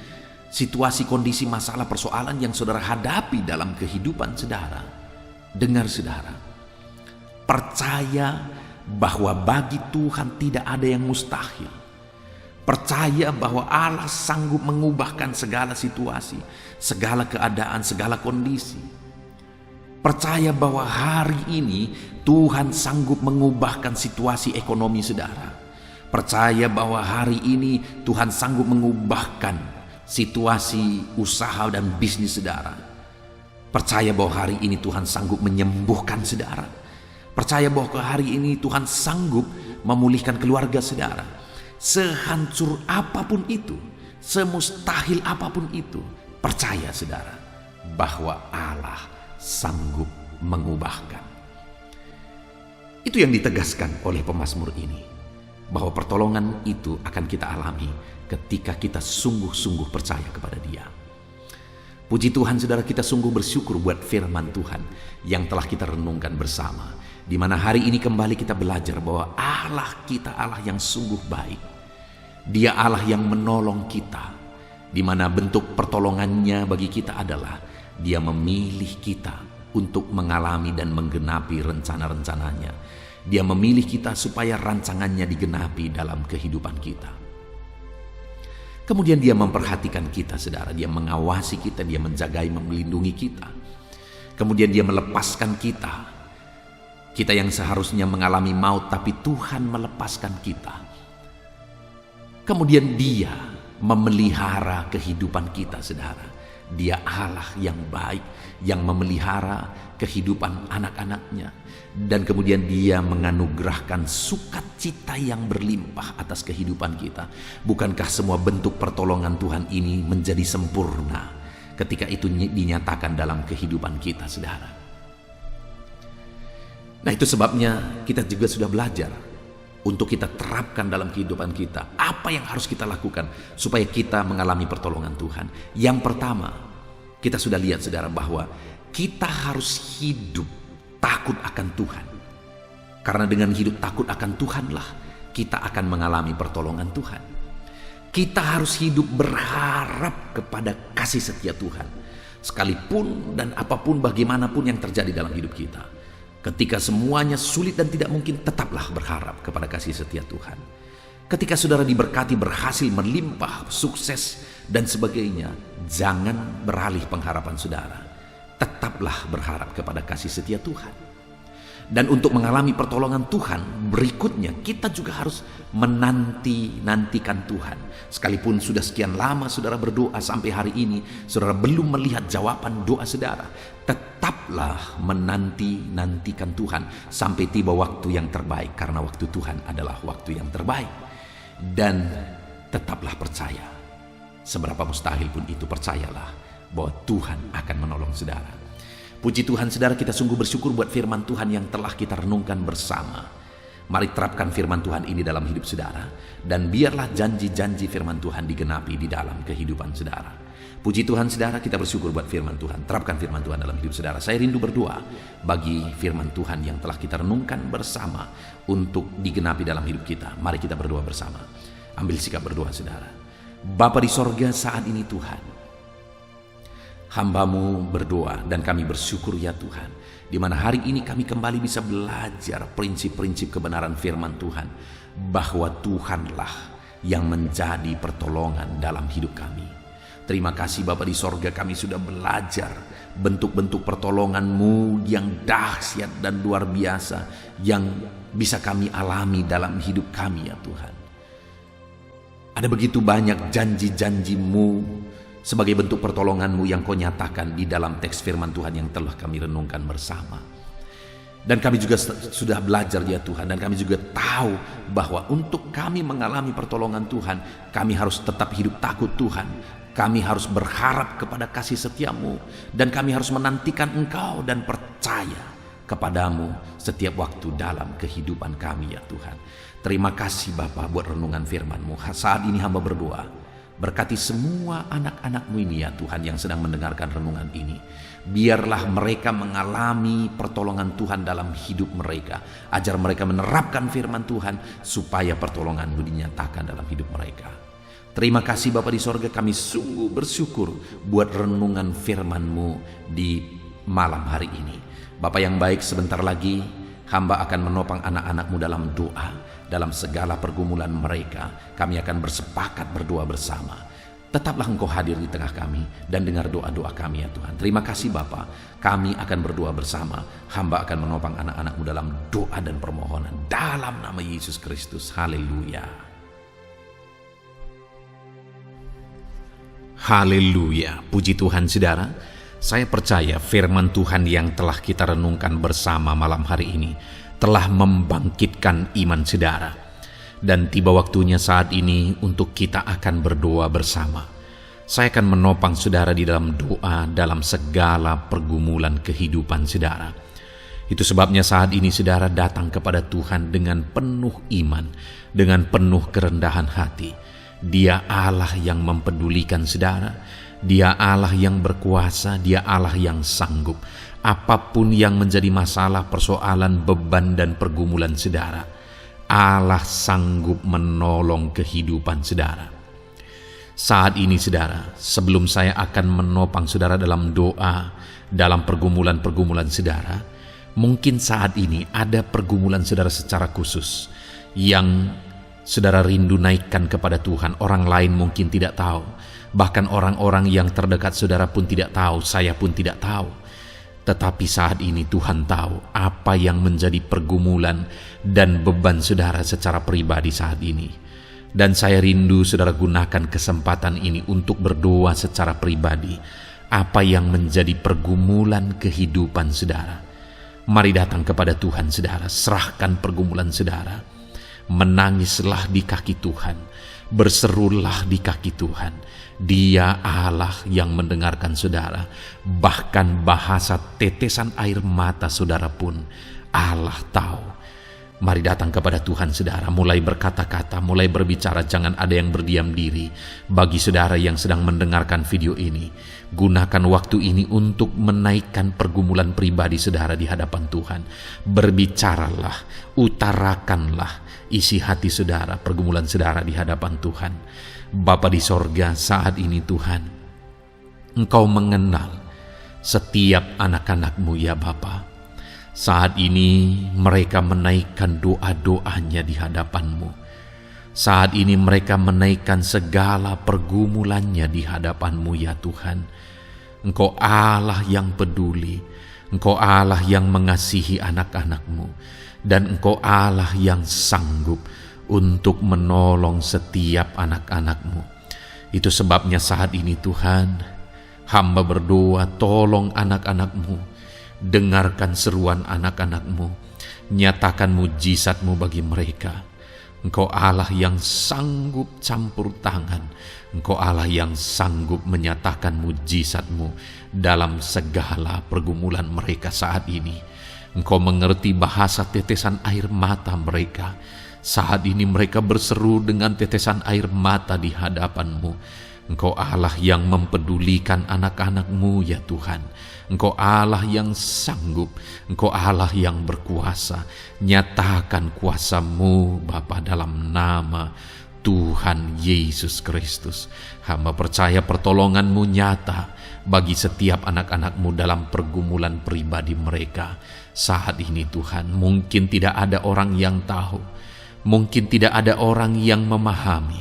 situasi, kondisi, masalah, persoalan yang saudara hadapi dalam kehidupan saudara, dengar saudara, percaya bahwa bagi Tuhan tidak ada yang mustahil. Percaya bahwa Allah sanggup mengubahkan segala situasi, segala keadaan, segala kondisi. Percaya bahwa hari ini Tuhan sanggup mengubahkan situasi ekonomi saudara. Percaya bahwa hari ini Tuhan sanggup mengubahkan situasi usaha dan bisnis saudara. Percaya bahwa hari ini Tuhan sanggup menyembuhkan saudara. Percaya bahwa hari ini Tuhan sanggup memulihkan keluarga saudara. Sehancur apapun itu, semustahil apapun itu, percaya saudara bahwa Allah sanggup mengubahkan. Itu yang ditegaskan oleh pemazmur ini, bahwa pertolongan itu akan kita alami ketika kita sungguh-sungguh percaya kepada Dia. Puji Tuhan saudara, kita sungguh bersyukur buat firman Tuhan yang telah kita renungkan bersama, di mana hari ini kembali kita belajar bahwa Allah kita Allah yang sungguh baik. Dia Allah yang menolong kita, di mana bentuk pertolongannya bagi kita adalah Dia memilih kita untuk mengalami dan menggenapi rencana-rencananya. Dia memilih kita supaya rancangannya digenapi dalam kehidupan kita. Kemudian Dia memperhatikan kita saudara, Dia mengawasi kita, Dia menjagai, melindungi kita. Kemudian Dia melepaskan kita. Kita yang seharusnya mengalami maut, tapi Tuhan melepaskan kita. Kemudian Dia memelihara kehidupan kita saudara. Dia Allah yang baik, yang memelihara kehidupan anak-anaknya. Dan kemudian Dia menganugerahkan sukacita yang berlimpah atas kehidupan kita. Bukankah semua bentuk pertolongan Tuhan ini menjadi sempurna ketika itu dinyatakan dalam kehidupan kita saudara? Nah, itu sebabnya kita juga sudah belajar untuk kita terapkan dalam kehidupan kita. Apa yang harus kita lakukan supaya kita mengalami pertolongan Tuhan? Yang pertama, kita sudah lihat saudara bahwa kita harus hidup takut akan Tuhan. Karena dengan hidup takut akan Tuhanlah kita akan mengalami pertolongan Tuhan. Kita harus hidup berharap kepada kasih setia Tuhan, sekalipun dan apapun bagaimanapun yang terjadi dalam hidup kita. Ketika semuanya sulit dan tidak mungkin, tetaplah berharap kepada kasih setia Tuhan. Ketika saudara diberkati, berhasil, melimpah, sukses dan sebagainya, jangan beralih pengharapan saudara. Tetaplah berharap kepada kasih setia Tuhan. Dan untuk mengalami pertolongan Tuhan berikutnya, kita juga harus menantikan Tuhan. Sekalipun sudah sekian lama saudara berdoa sampai hari ini, saudara belum melihat jawaban doa saudara, tetaplah menantikan Tuhan sampai tiba waktu yang terbaik, karena waktu Tuhan adalah waktu yang terbaik. Dan tetaplah percaya, seberapa mustahil pun itu, percayalah bahwa Tuhan akan menolong saudara. Puji Tuhan saudara, kita sungguh bersyukur buat firman Tuhan yang telah kita renungkan bersama. Mari terapkan firman Tuhan ini dalam hidup saudara, dan biarlah janji-janji firman Tuhan digenapi di dalam kehidupan saudara. Puji Tuhan saudara, kita bersyukur buat firman Tuhan. Terapkan firman Tuhan dalam hidup saudara. Saya rindu berdoa bagi firman Tuhan yang telah kita renungkan bersama untuk digenapi dalam hidup kita. Mari kita berdoa bersama. Ambil sikap berdoa saudara. Bapa di sorga, saat ini Tuhan, hamba-Mu berdoa dan kami bersyukur ya Tuhan, di mana hari ini kami kembali bisa belajar prinsip-prinsip kebenaran firman Tuhan, bahwa Tuhanlah yang menjadi pertolongan dalam hidup kami. Terima kasih Bapa di sorga, kami sudah belajar bentuk-bentuk pertolongan-Mu yang dahsyat dan luar biasa, yang bisa kami alami dalam hidup kami ya Tuhan. Ada begitu banyak janji-janji-Mu sebagai bentuk pertolongan-Mu yang Kau nyatakan di dalam teks firman Tuhan yang telah kami renungkan bersama. Dan kami juga sudah belajar ya Tuhan, dan kami juga tahu bahwa untuk kami mengalami pertolongan Tuhan, kami harus tetap hidup takut Tuhan. Kami harus berharap kepada kasih setia-Mu, dan kami harus menantikan Engkau dan percaya kepadamu setiap waktu dalam kehidupan kami ya Tuhan. Terima kasih Bapa buat renungan firman-Mu. Saat ini hamba berdoa, berkati semua anak-anak-Mu ini ya Tuhan yang sedang mendengarkan renungan ini. Biarlah mereka mengalami pertolongan Tuhan dalam hidup mereka. Ajar mereka menerapkan firman Tuhan supaya pertolongan-Mu dinyatakan dalam hidup mereka. Terima kasih Bapa di sorga, kami sungguh bersyukur buat renungan firman-Mu di malam hari ini. Bapa yang baik, sebentar lagi hamba akan menopang anak-anak-Mu dalam doa. Dalam segala pergumulan mereka, kami akan bersepakat berdoa bersama. Tetaplah Engkau hadir di tengah kami dan dengar doa-doa kami ya Tuhan. Terima kasih Bapa, kami akan berdoa bersama. Hamba akan menopang anak-anak-Mu dalam doa dan permohonan dalam nama Yesus Kristus. Haleluya. Haleluya, puji Tuhan saudara. Saya percaya firman Tuhan yang telah kita renungkan bersama malam hari ini telah membangkitkan iman saudara. Dan tiba waktunya saat ini untuk kita akan berdoa bersama. Saya akan menopang saudara di dalam doa dalam segala pergumulan kehidupan saudara. Itu sebabnya saat ini saudara datang kepada Tuhan dengan penuh iman, dengan penuh kerendahan hati. Dia Allah yang mempedulikan saudara, Dia Allah yang berkuasa, Dia Allah yang sanggup. Apapun yang menjadi masalah, persoalan, beban dan pergumulan saudara, Allah sanggup menolong kehidupan saudara. Saat ini saudara, sebelum saya akan menopang saudara dalam doa, dalam pergumulan-pergumulan saudara, mungkin saat ini ada pergumulan saudara secara khusus yang saudara rindu naikkan kepada Tuhan. Orang lain mungkin tidak tahu. Bahkan orang-orang yang terdekat saudara pun tidak tahu. Saya pun tidak tahu. Tetapi saat ini Tuhan tahu apa yang menjadi pergumulan dan beban saudara secara pribadi saat ini. Dan saya rindu saudara gunakan kesempatan ini untuk berdoa secara pribadi. Apa yang menjadi pergumulan kehidupan saudara. Mari datang kepada Tuhan saudara. Serahkan pergumulan saudara. Menangislah di kaki Tuhan, berserulah di kaki Tuhan. Dia Allah yang mendengarkan saudara. Bahkan bahasa tetesan air mata saudara pun Allah tahu. Mari datang kepada Tuhan saudara, mulai berkata-kata, mulai berbicara, jangan ada yang berdiam diri. Bagi saudara yang sedang mendengarkan video ini, gunakan waktu ini untuk menaikkan pergumulan pribadi saudara di hadapan Tuhan. Berbicaralah, utarakanlah isi hati saudara, pergumulan saudara di hadapan Tuhan. Bapa di sorga, saat ini Tuhan, Engkau mengenal setiap anak-anak-Mu ya Bapa. Saat ini mereka menaikkan doa-doanya di hadapan-Mu. Saat ini mereka menaikkan segala pergumulannya di hadapan-Mu ya Tuhan. Engkau Allah yang peduli, Engkau Allah yang mengasihi anak-anak-Mu, dan Engkau Allah yang sanggup untuk menolong setiap anak-anak-Mu. Itu sebabnya saat ini Tuhan, hamba berdoa, tolong anak-anak-Mu. Dengarkan seruan anak-anak-Mu, nyatakan mujizat-Mu bagi mereka. Engkau Allah yang sanggup campur tangan, Engkau Allah yang sanggup menyatakan mujizat-Mu dalam segala pergumulan mereka saat ini. Engkau mengerti bahasa tetesan air mata mereka. Saat ini mereka berseru dengan tetesan air mata di hadapan-Mu. Engkau Allah yang mempedulikan anak-anak-Mu ya Tuhan. Engkau Allah yang sanggup, Engkau Allah yang berkuasa. Nyatakan kuasa-Mu Bapa dalam nama Tuhan Yesus Kristus. Hamba percaya pertolongan-Mu nyata bagi setiap anak-anak-Mu dalam pergumulan pribadi mereka saat ini Tuhan. Mungkin tidak ada orang yang tahu, mungkin tidak ada orang yang memahami,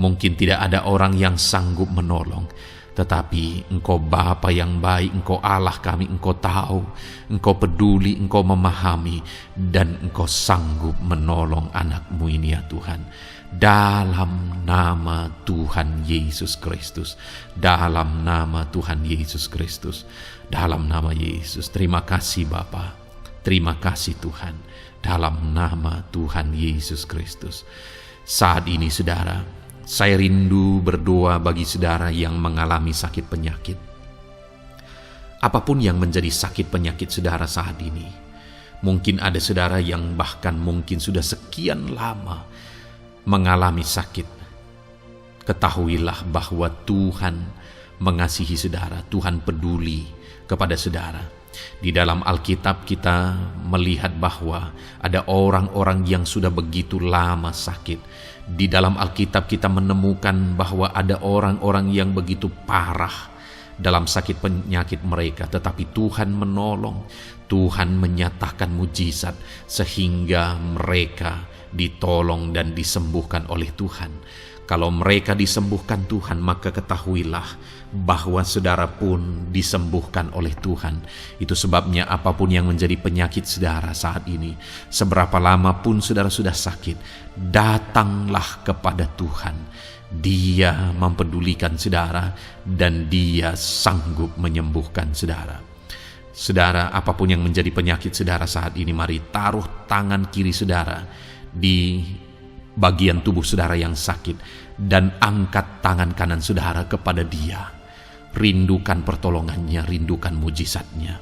mungkin tidak ada orang yang sanggup menolong. Tetapi Engkau Bapa yang baik, Engkau Allah kami, Engkau tahu, Engkau peduli, Engkau memahami, dan Engkau sanggup menolong anak-Mu ini ya Tuhan. Dalam nama Tuhan Yesus Kristus, dalam nama Tuhan Yesus Kristus, dalam nama Yesus. Terima kasih Bapa, terima kasih Tuhan, dalam nama Tuhan Yesus Kristus. Saat ini saudara, saya rindu berdoa bagi saudara yang mengalami sakit penyakit. Apapun yang menjadi sakit penyakit saudara saat ini, mungkin ada saudara yang bahkan mungkin sudah sekian lama mengalami sakit. Ketahuilah bahwa Tuhan mengasihi saudara, Tuhan peduli kepada saudara. Di dalam Alkitab kita melihat bahwa ada orang-orang yang sudah begitu lama sakit. Di dalam Alkitab kita menemukan bahwa ada orang-orang yang begitu parah dalam sakit penyakit mereka, tetapi Tuhan menolong, Tuhan menyatakan mujizat sehingga mereka ditolong dan disembuhkan oleh Tuhan. Kalau mereka disembuhkan Tuhan, maka ketahuilah bahwa saudara pun disembuhkan oleh Tuhan. Itu sebabnya apapun yang menjadi penyakit saudara saat ini, seberapa lama pun saudara sudah sakit, datanglah kepada Tuhan. Dia mempedulikan saudara dan Dia sanggup menyembuhkan saudara. Saudara, apapun yang menjadi penyakit saudara saat ini, mari taruh tangan kiri saudara di bagian tubuh saudara yang sakit dan angkat tangan kanan saudara kepada Dia. Rindukan pertolongannya, rindukan mujizatnya.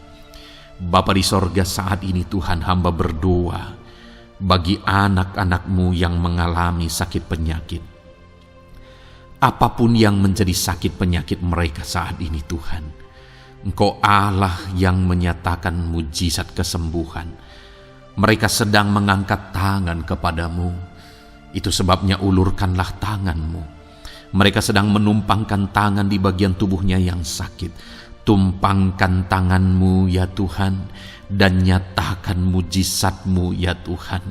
Bapa di sorga, saat ini Tuhan hamba berdoa bagi anak-anak-Mu yang mengalami sakit penyakit. Apapun yang menjadi sakit penyakit mereka saat ini Tuhan, Engkau Allah yang menyatakan mujizat kesembuhan. Mereka sedang mengangkat tangan kepadamu. Itu sebabnya ulurkanlah tangan-Mu. Mereka sedang menumpangkan tangan di bagian tubuhnya yang sakit. Tumpangkan tangan-Mu ya Tuhan, dan nyatakan mujizat-Mu ya Tuhan.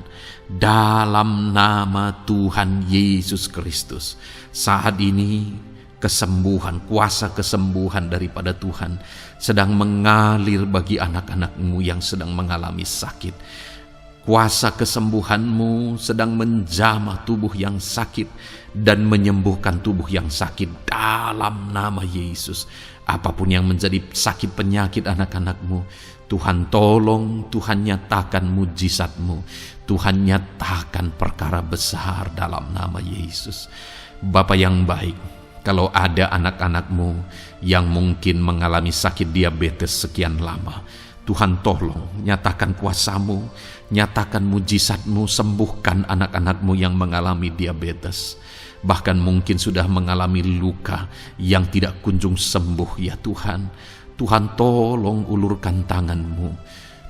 Dalam nama Tuhan Yesus Kristus, saat ini kesembuhan, kuasa kesembuhan daripada Tuhan sedang mengalir bagi anak-anak-Mu yang sedang mengalami sakit. Kuasa kesembuhan-Mu sedang menjamah tubuh yang sakit dan menyembuhkan tubuh yang sakit dalam nama Yesus. Apapun yang menjadi sakit penyakit anak-anak-Mu, Tuhan tolong, Tuhan nyatakan mujizat-Mu, Tuhan nyatakan perkara besar dalam nama Yesus. Bapa yang baik, kalau ada anak-anak-Mu yang mungkin mengalami sakit diabetes sekian lama, Tuhan tolong, nyatakan kuasa-Mu, nyatakan mujizat-Mu, sembuhkan anak-anak-Mu yang mengalami diabetes. Bahkan mungkin sudah mengalami luka yang tidak kunjung sembuh ya Tuhan. Tuhan tolong ulurkan tangan-Mu,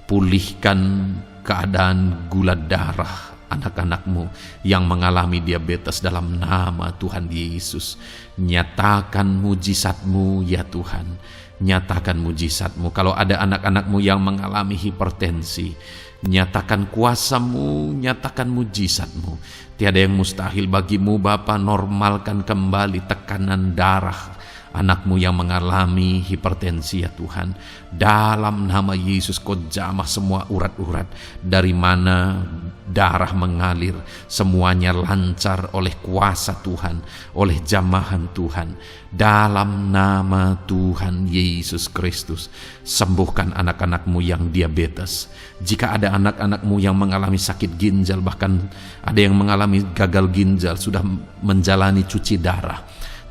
pulihkan keadaan gula darah anak-anak-Mu yang mengalami diabetes dalam nama Tuhan Yesus. Nyatakan mujizat-Mu ya Tuhan, nyatakan mujizat-Mu. Kalau ada anak-anak-Mu yang mengalami hipertensi, nyatakan kuasa-Mu, nyatakan mujizat-Mu. Tiada yang mustahil bagi-Mu Bapa. Normalkan kembali tekanan darah anak-Mu yang mengalami hipertensi ya Tuhan. Dalam nama Yesus, Kau jamah semua urat-urat dari mana darah mengalir, semuanya lancar oleh kuasa Tuhan, oleh jamahan Tuhan. Dalam nama Tuhan Yesus Kristus, sembuhkan anak-anak-Mu yang diabetes. Jika ada anak-anak-Mu yang mengalami sakit ginjal, bahkan ada yang mengalami gagal ginjal, sudah menjalani cuci darah,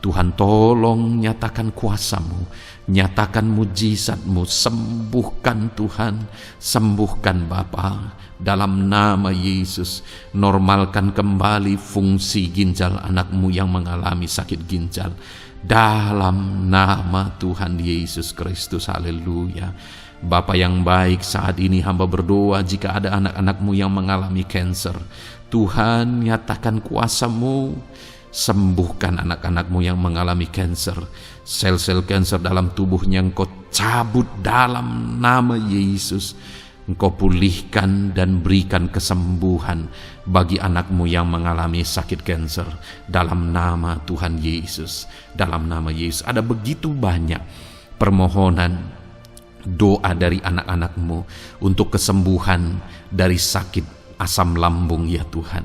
Tuhan tolong nyatakan kuasa-Mu, nyatakan mujizat-Mu, sembuhkan Tuhan, sembuhkan Bapa. Dalam nama Yesus, normalkan kembali fungsi ginjal anak-Mu yang mengalami sakit ginjal. Dalam nama Tuhan Yesus Kristus, haleluya. Bapa yang baik, saat ini hamba berdoa jika ada anak-anak-Mu yang mengalami kanker. Tuhan, nyatakan kuasa-Mu, sembuhkan anak-anak-Mu yang mengalami kanker. Sel-sel kanker dalam tubuhnya Engkau cabut dalam nama Yesus. Engkau pulihkan dan berikan kesembuhan bagi anak-Mu yang mengalami sakit kanker. Dalam nama Tuhan Yesus, dalam nama Yesus. Ada begitu banyak permohonan, doa dari anak-anak-Mu untuk kesembuhan dari sakit asam lambung ya Tuhan.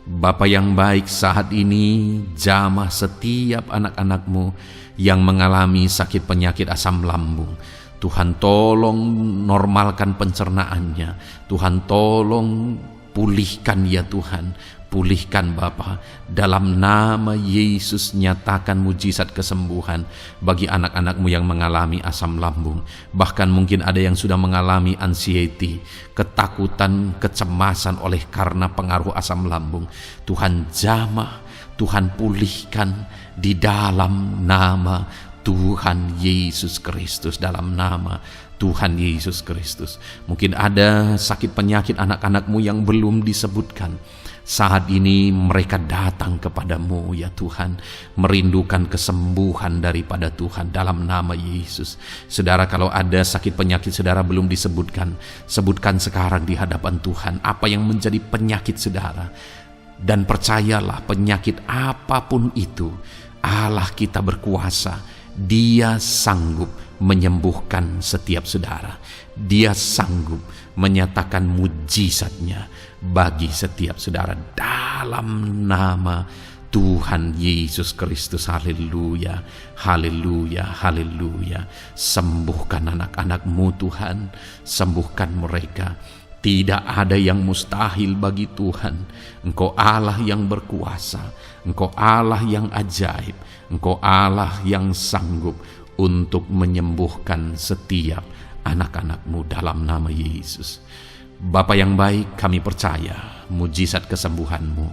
Bapa yang baik, saat ini jamah setiap anak-anak-Mu yang mengalami sakit penyakit asam lambung. Tuhan tolong normalkan pencernaannya. Tuhan tolong pulihkan ya Tuhan. Pulihkan Bapa, dalam nama Yesus nyatakan mujizat kesembuhan bagi anak-anak-Mu yang mengalami asam lambung. Bahkan mungkin ada yang sudah mengalami anxiety, ketakutan, kecemasan oleh karena pengaruh asam lambung. Tuhan jamah, Tuhan pulihkan di dalam nama Tuhan Yesus Kristus, dalam nama Tuhan Yesus Kristus. Mungkin ada sakit penyakit anak-anak-Mu yang belum disebutkan. Saat ini mereka datang kepadamu ya Tuhan, merindukan kesembuhan daripada Tuhan dalam nama Yesus. Saudara, kalau ada sakit penyakit saudara belum disebutkan, sebutkan sekarang di hadapan Tuhan apa yang menjadi penyakit saudara. Dan percayalah, penyakit apapun itu, Allah kita berkuasa. Dia sanggup menyembuhkan setiap saudara. Dia sanggup menyatakan mujizatnya bagi setiap saudara dalam nama Tuhan Yesus Kristus. Haleluya, haleluya, haleluya. Sembuhkan anak-anak-Mu Tuhan, sembuhkan mereka. Tidak ada yang mustahil bagi Tuhan. Engkau Allah yang berkuasa, Engkau Allah yang ajaib, Engkau Allah yang sanggup untuk menyembuhkan setiap anak-anak-Mu dalam nama Yesus. Bapa yang baik, kami percaya mujizat kesembuhan-Mu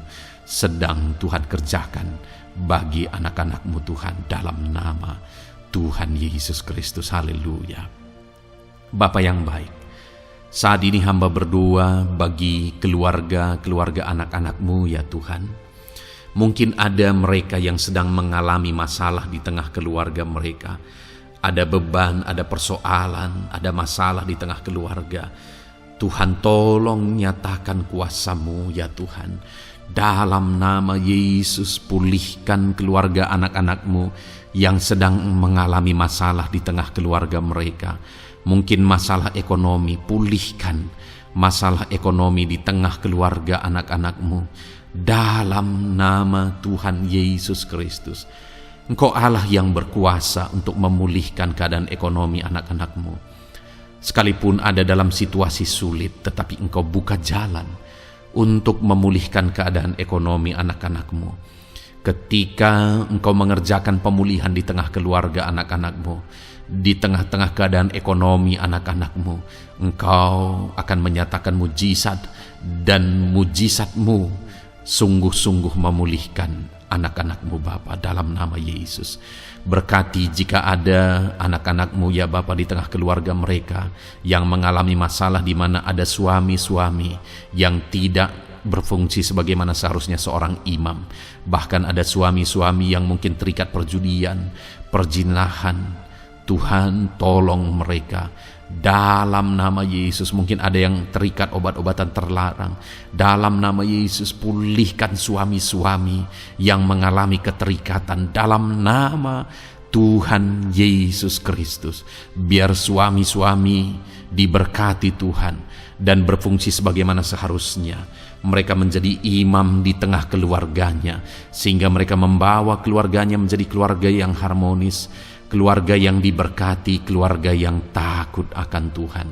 sedang Tuhan kerjakan bagi anak-anak-Mu Tuhan dalam nama Tuhan Yesus Kristus. Haleluya. Bapa yang baik, saat ini hamba berdoa bagi keluarga anak-anak-Mu ya Tuhan. Mungkin ada mereka yang sedang mengalami masalah di tengah keluarga mereka. Ada beban, ada persoalan, ada masalah di tengah keluarga. Tuhan tolong nyatakan kuasa-Mu ya Tuhan. Dalam nama Yesus, pulihkan keluarga anak-anak-Mu yang sedang mengalami masalah di tengah keluarga mereka. Mungkin masalah ekonomi, pulihkan masalah ekonomi di tengah keluarga anak-anak-Mu dalam nama Tuhan Yesus Kristus. Engkau Allah yang berkuasa untuk memulihkan keadaan ekonomi anak-anak-Mu. Sekalipun ada dalam situasi sulit, tetapi Engkau buka jalan untuk memulihkan keadaan ekonomi anak-anak-Mu. Ketika Engkau mengerjakan pemulihan di tengah keluarga anak-anak-Mu, di tengah-tengah keadaan ekonomi anak-anak-Mu, Engkau akan menyatakan mujizat, dan mujizat-Mu sungguh-sungguh memulihkan anak-anak-Mu Bapa dalam nama Yesus. Berkati jika ada anak-anak-Mu ya Bapa di tengah keluarga mereka yang mengalami masalah di mana ada suami-suami yang tidak berfungsi sebagaimana seharusnya seorang imam. Bahkan ada suami-suami yang mungkin terikat perjudian, perjinahan. Tuhan tolong mereka dalam nama Yesus. Mungkin ada yang terikat obat-obatan terlarang. Dalam nama Yesus, pulihkan suami-suami yang mengalami keterikatan dalam nama Tuhan Yesus Kristus. Biar suami-suami diberkati Tuhan dan berfungsi sebagaimana seharusnya. Mereka menjadi imam di tengah keluarganya, sehingga mereka membawa keluarganya menjadi keluarga yang harmonis, keluarga yang diberkati, keluarga yang takut akan Tuhan.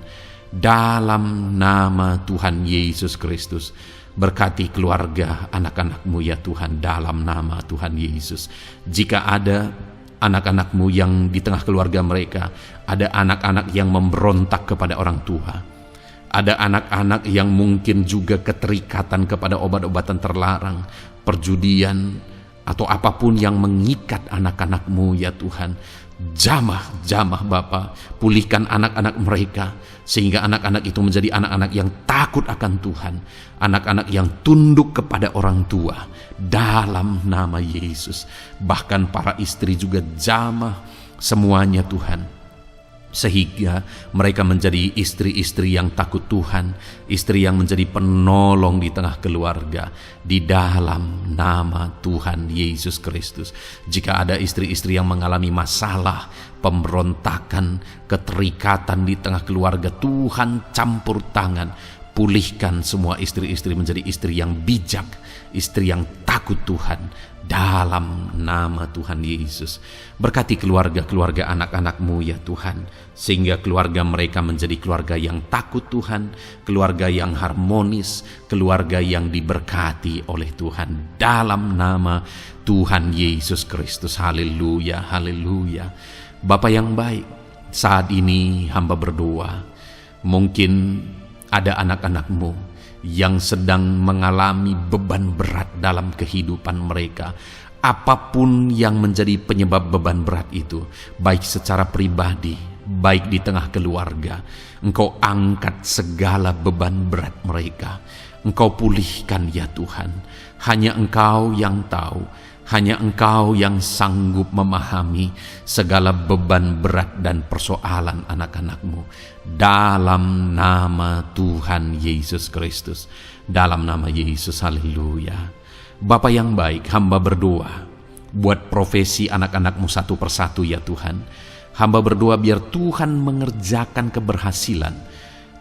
Dalam nama Tuhan Yesus Kristus, berkati keluarga anak-anak-Mu ya Tuhan, dalam nama Tuhan Yesus. Jika ada anak-anak-Mu yang di tengah keluarga mereka, ada anak-anak yang memberontak kepada orang tua, ada anak-anak yang mungkin juga keterikatan kepada obat-obatan terlarang, perjudian, atau apapun yang mengikat anak-anak-Mu ya Tuhan. Jamah Bapa, pulihkan anak-anak mereka, sehingga anak-anak itu menjadi anak-anak yang takut akan Tuhan, anak-anak yang tunduk kepada orang tua, dalam nama Yesus. Bahkan para istri juga jamah semuanya Tuhan, sehingga mereka menjadi istri-istri yang takut Tuhan, istri yang menjadi penolong di tengah keluarga, di dalam nama Tuhan Yesus Kristus. Jika ada istri-istri yang mengalami masalah, pemberontakan, keterikatan di tengah keluarga, Tuhan campur tangan, pulihkan semua istri-istri menjadi istri yang bijak, istri yang takut Tuhan, dalam nama Tuhan Yesus. Berkati keluarga-keluarga anak-anak-Mu ya Tuhan, sehingga keluarga mereka menjadi keluarga yang takut Tuhan, keluarga yang harmonis, keluarga yang diberkati oleh Tuhan, dalam nama Tuhan Yesus Kristus. Haleluya, haleluya. Bapa yang baik, saat ini hamba berdoa, mungkin ada anak-anak-Mu yang sedang mengalami beban berat dalam kehidupan mereka. Apapun yang menjadi penyebab beban berat itu, baik secara pribadi, baik di tengah keluarga, Engkau angkat segala beban berat mereka. Engkau pulihkan ya Tuhan. Hanya Engkau yang tahu, hanya Engkau yang sanggup memahami segala beban berat dan persoalan anak-anak-Mu. Dalam nama Tuhan Yesus Kristus, dalam nama Yesus, haleluya. Bapa yang baik, hamba berdoa buat profesi anak-anak-Mu satu persatu ya Tuhan. Hamba berdoa biar Tuhan mengerjakan keberhasilan,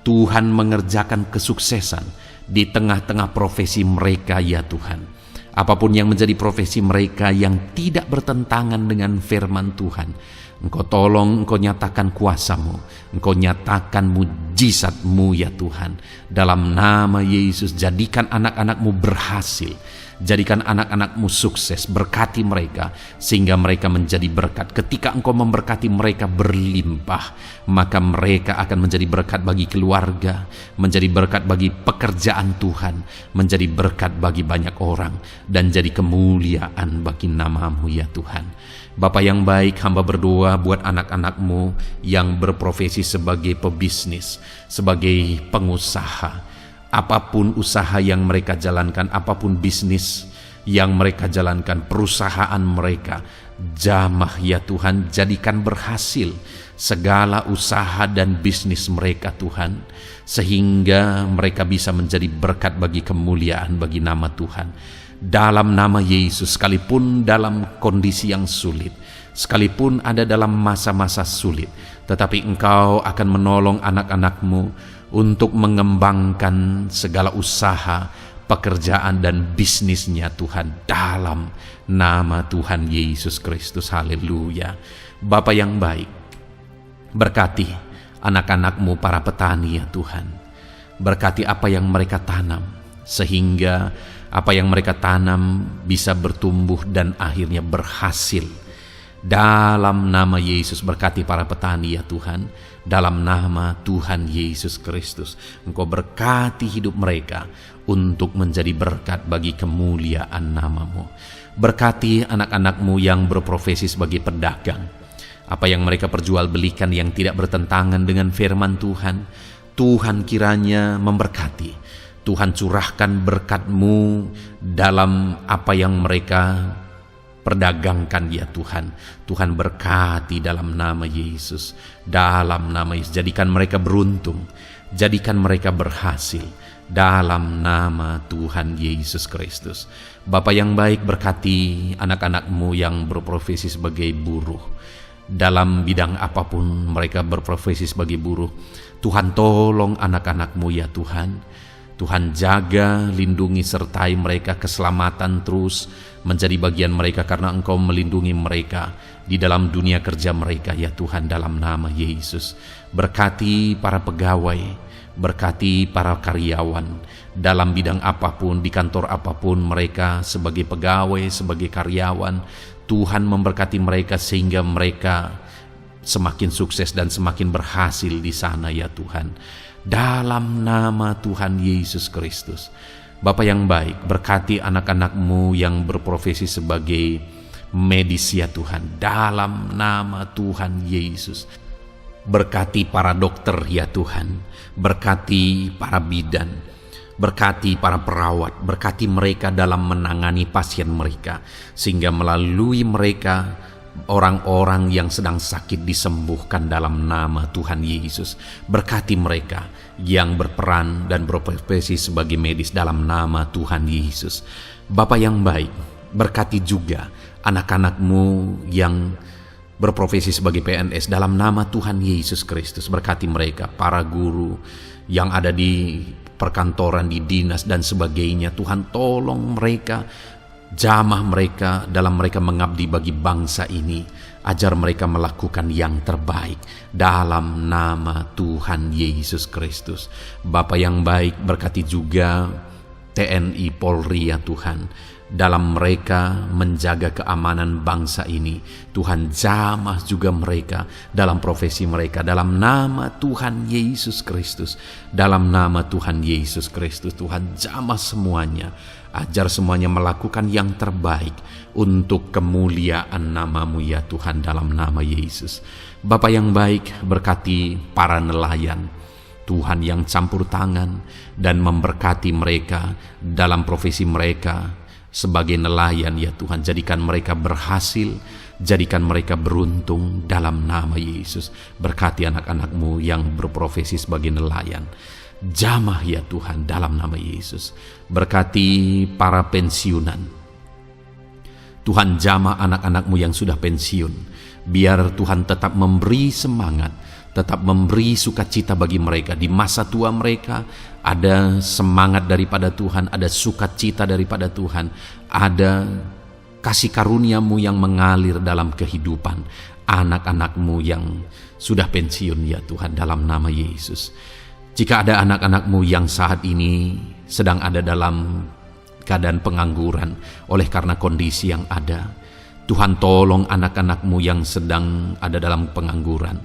Tuhan mengerjakan kesuksesan di tengah-tengah profesi mereka ya Tuhan. Apapun yang menjadi profesi mereka yang tidak bertentangan dengan firman Tuhan, Engkau tolong, Engkau nyatakan kuasa-Mu, Engkau nyatakan mujizat-Mu ya Tuhan. Dalam nama Yesus, jadikan anak-anak-Mu berhasil, jadikan anak-anak-Mu sukses, berkati mereka sehingga mereka menjadi berkat. Ketika Engkau memberkati mereka berlimpah, maka mereka akan menjadi berkat bagi keluarga, menjadi berkat bagi pekerjaan Tuhan, menjadi berkat bagi banyak orang, dan jadi kemuliaan bagi nama-Mu ya Tuhan. Bapa yang baik, hamba berdoa buat anak-anak-Mu yang berprofesi sebagai pebisnis, sebagai pengusaha. Apapun usaha yang mereka jalankan, apapun bisnis yang mereka jalankan, perusahaan mereka, jamah ya Tuhan, jadikan berhasil segala usaha dan bisnis mereka Tuhan, sehingga mereka bisa menjadi berkat bagi kemuliaan bagi nama Tuhan. Dalam nama Yesus, sekalipun dalam kondisi yang sulit, sekalipun ada dalam masa-masa sulit, tetapi Engkau akan menolong anak-anak-Mu untuk mengembangkan segala usaha, pekerjaan dan bisnisnya Tuhan, dalam nama Tuhan Yesus Kristus. Haleluya. Bapa yang baik, berkati anak-anak-Mu para petani ya Tuhan. Berkati apa yang mereka tanam, sehingga apa yang mereka tanam bisa bertumbuh dan akhirnya berhasil. Dalam nama Yesus, berkati para petani ya Tuhan. Dalam nama Tuhan Yesus Kristus, Engkau berkati hidup mereka untuk menjadi berkat bagi kemuliaan nama-Mu. Berkati anak-anak-Mu yang berprofesi sebagai pedagang. Apa yang mereka perjualbelikan yang tidak bertentangan dengan firman Tuhan, Tuhan kiranya memberkati. Tuhan curahkan berkat-Mu dalam apa yang mereka perdagangkan ya Tuhan. Tuhan berkati dalam nama Yesus. Dalam nama Yesus, jadikan mereka beruntung, jadikan mereka berhasil, dalam nama Tuhan Yesus Kristus. Bapa yang baik, berkati anak-anak-Mu yang berprofesi sebagai buruh. Dalam bidang apapun mereka berprofesi sebagai buruh, Tuhan tolong anak-anak-Mu ya Tuhan. Tuhan jaga, lindungi, sertai mereka, keselamatan terus menjadi bagian mereka karena Engkau melindungi mereka di dalam dunia kerja mereka ya Tuhan, dalam nama Yesus. Berkati para pegawai, berkati para karyawan dalam bidang apapun, di kantor apapun mereka sebagai pegawai, sebagai karyawan. Tuhan memberkati mereka sehingga mereka semakin sukses dan semakin berhasil di sana ya Tuhan. Dalam nama Tuhan Yesus Kristus, Bapa yang baik, berkati anak-anak-Mu yang berprofesi sebagai medis ya Tuhan, dalam nama Tuhan Yesus. Berkati para dokter ya Tuhan, berkati para bidan, berkati para perawat, berkati mereka dalam menangani pasien mereka, sehingga melalui mereka orang-orang yang sedang sakit disembuhkan dalam nama Tuhan Yesus. Berkati mereka yang berperan dan berprofesi sebagai medis dalam nama Tuhan Yesus. Bapa yang baik, berkati juga anak-anak-Mu yang berprofesi sebagai PNS dalam nama Tuhan Yesus Kristus. Berkati mereka, para guru yang ada di perkantoran, di dinas dan sebagainya. Tuhan, tolong mereka, jamah mereka dalam mereka mengabdi bagi bangsa ini. Ajar mereka melakukan yang terbaik dalam nama Tuhan Yesus Kristus. Bapa yang baik, berkati juga TNI Polri ya Tuhan, dalam mereka menjaga keamanan bangsa ini. Tuhan, jamah juga mereka dalam profesi mereka dalam nama Tuhan Yesus Kristus. Dalam nama Tuhan Yesus Kristus, Tuhan, jamah semuanya. Ajar semuanya melakukan yang terbaik untuk kemuliaan nama-Mu ya Tuhan, dalam nama Yesus. Bapa yang baik, berkati para nelayan Tuhan yang campur tangan dan memberkati mereka dalam profesi mereka sebagai nelayan ya Tuhan. Jadikan mereka berhasil, jadikan mereka beruntung dalam nama Yesus. Berkati anak-anak-Mu yang berprofesi sebagai nelayan, jamah ya Tuhan dalam nama Yesus. Berkati para pensiunan Tuhan, jamah anak-anak-Mu yang sudah pensiun. Biar Tuhan tetap memberi semangat, tetap memberi sukacita bagi mereka di masa tua mereka. Ada semangat daripada Tuhan, ada sukacita daripada Tuhan, ada kasih karunia-Mu yang mengalir dalam kehidupan anak-anak-Mu yang sudah pensiun ya Tuhan, dalam nama Yesus. Jika ada anak-anak-Mu yang saat ini sedang ada dalam keadaan pengangguran oleh karena kondisi yang ada, Tuhan, tolong anak-anak-Mu yang sedang ada dalam pengangguran.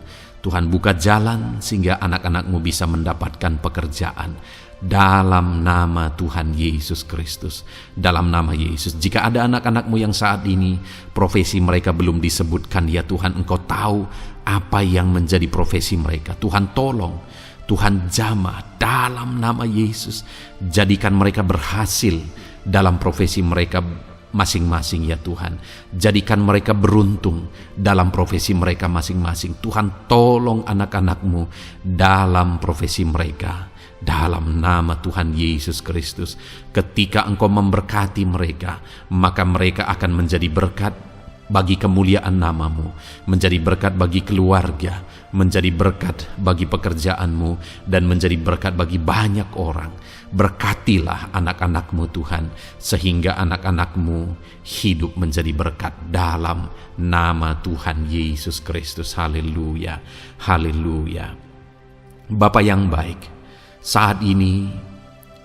Tuhan, buka jalan sehingga anak-anak-Mu bisa mendapatkan pekerjaan dalam nama Tuhan Yesus Kristus. Dalam nama Yesus. Jika ada anak-anak-Mu yang saat ini profesi mereka belum disebutkan ya Tuhan, Engkau tahu apa yang menjadi profesi mereka. Tuhan, tolong, Tuhan, jamah dalam nama Yesus. Jadikan mereka berhasil dalam profesi mereka masing-masing ya Tuhan. Jadikan mereka beruntung dalam profesi mereka masing-masing. Tuhan, tolong anak-anak-Mu dalam profesi mereka dalam nama Tuhan Yesus Kristus. Ketika Engkau memberkati mereka, maka mereka akan menjadi berkat bagi kemuliaan nama-Mu, menjadi berkat bagi keluarga, menjadi berkat bagi pekerjaan-Mu, dan menjadi berkat bagi banyak orang. Berkatilah anak-anak-Mu Tuhan, sehingga anak-anak-Mu hidup menjadi berkat dalam nama Tuhan Yesus Kristus. Haleluya, haleluya. Bapa yang baik, saat ini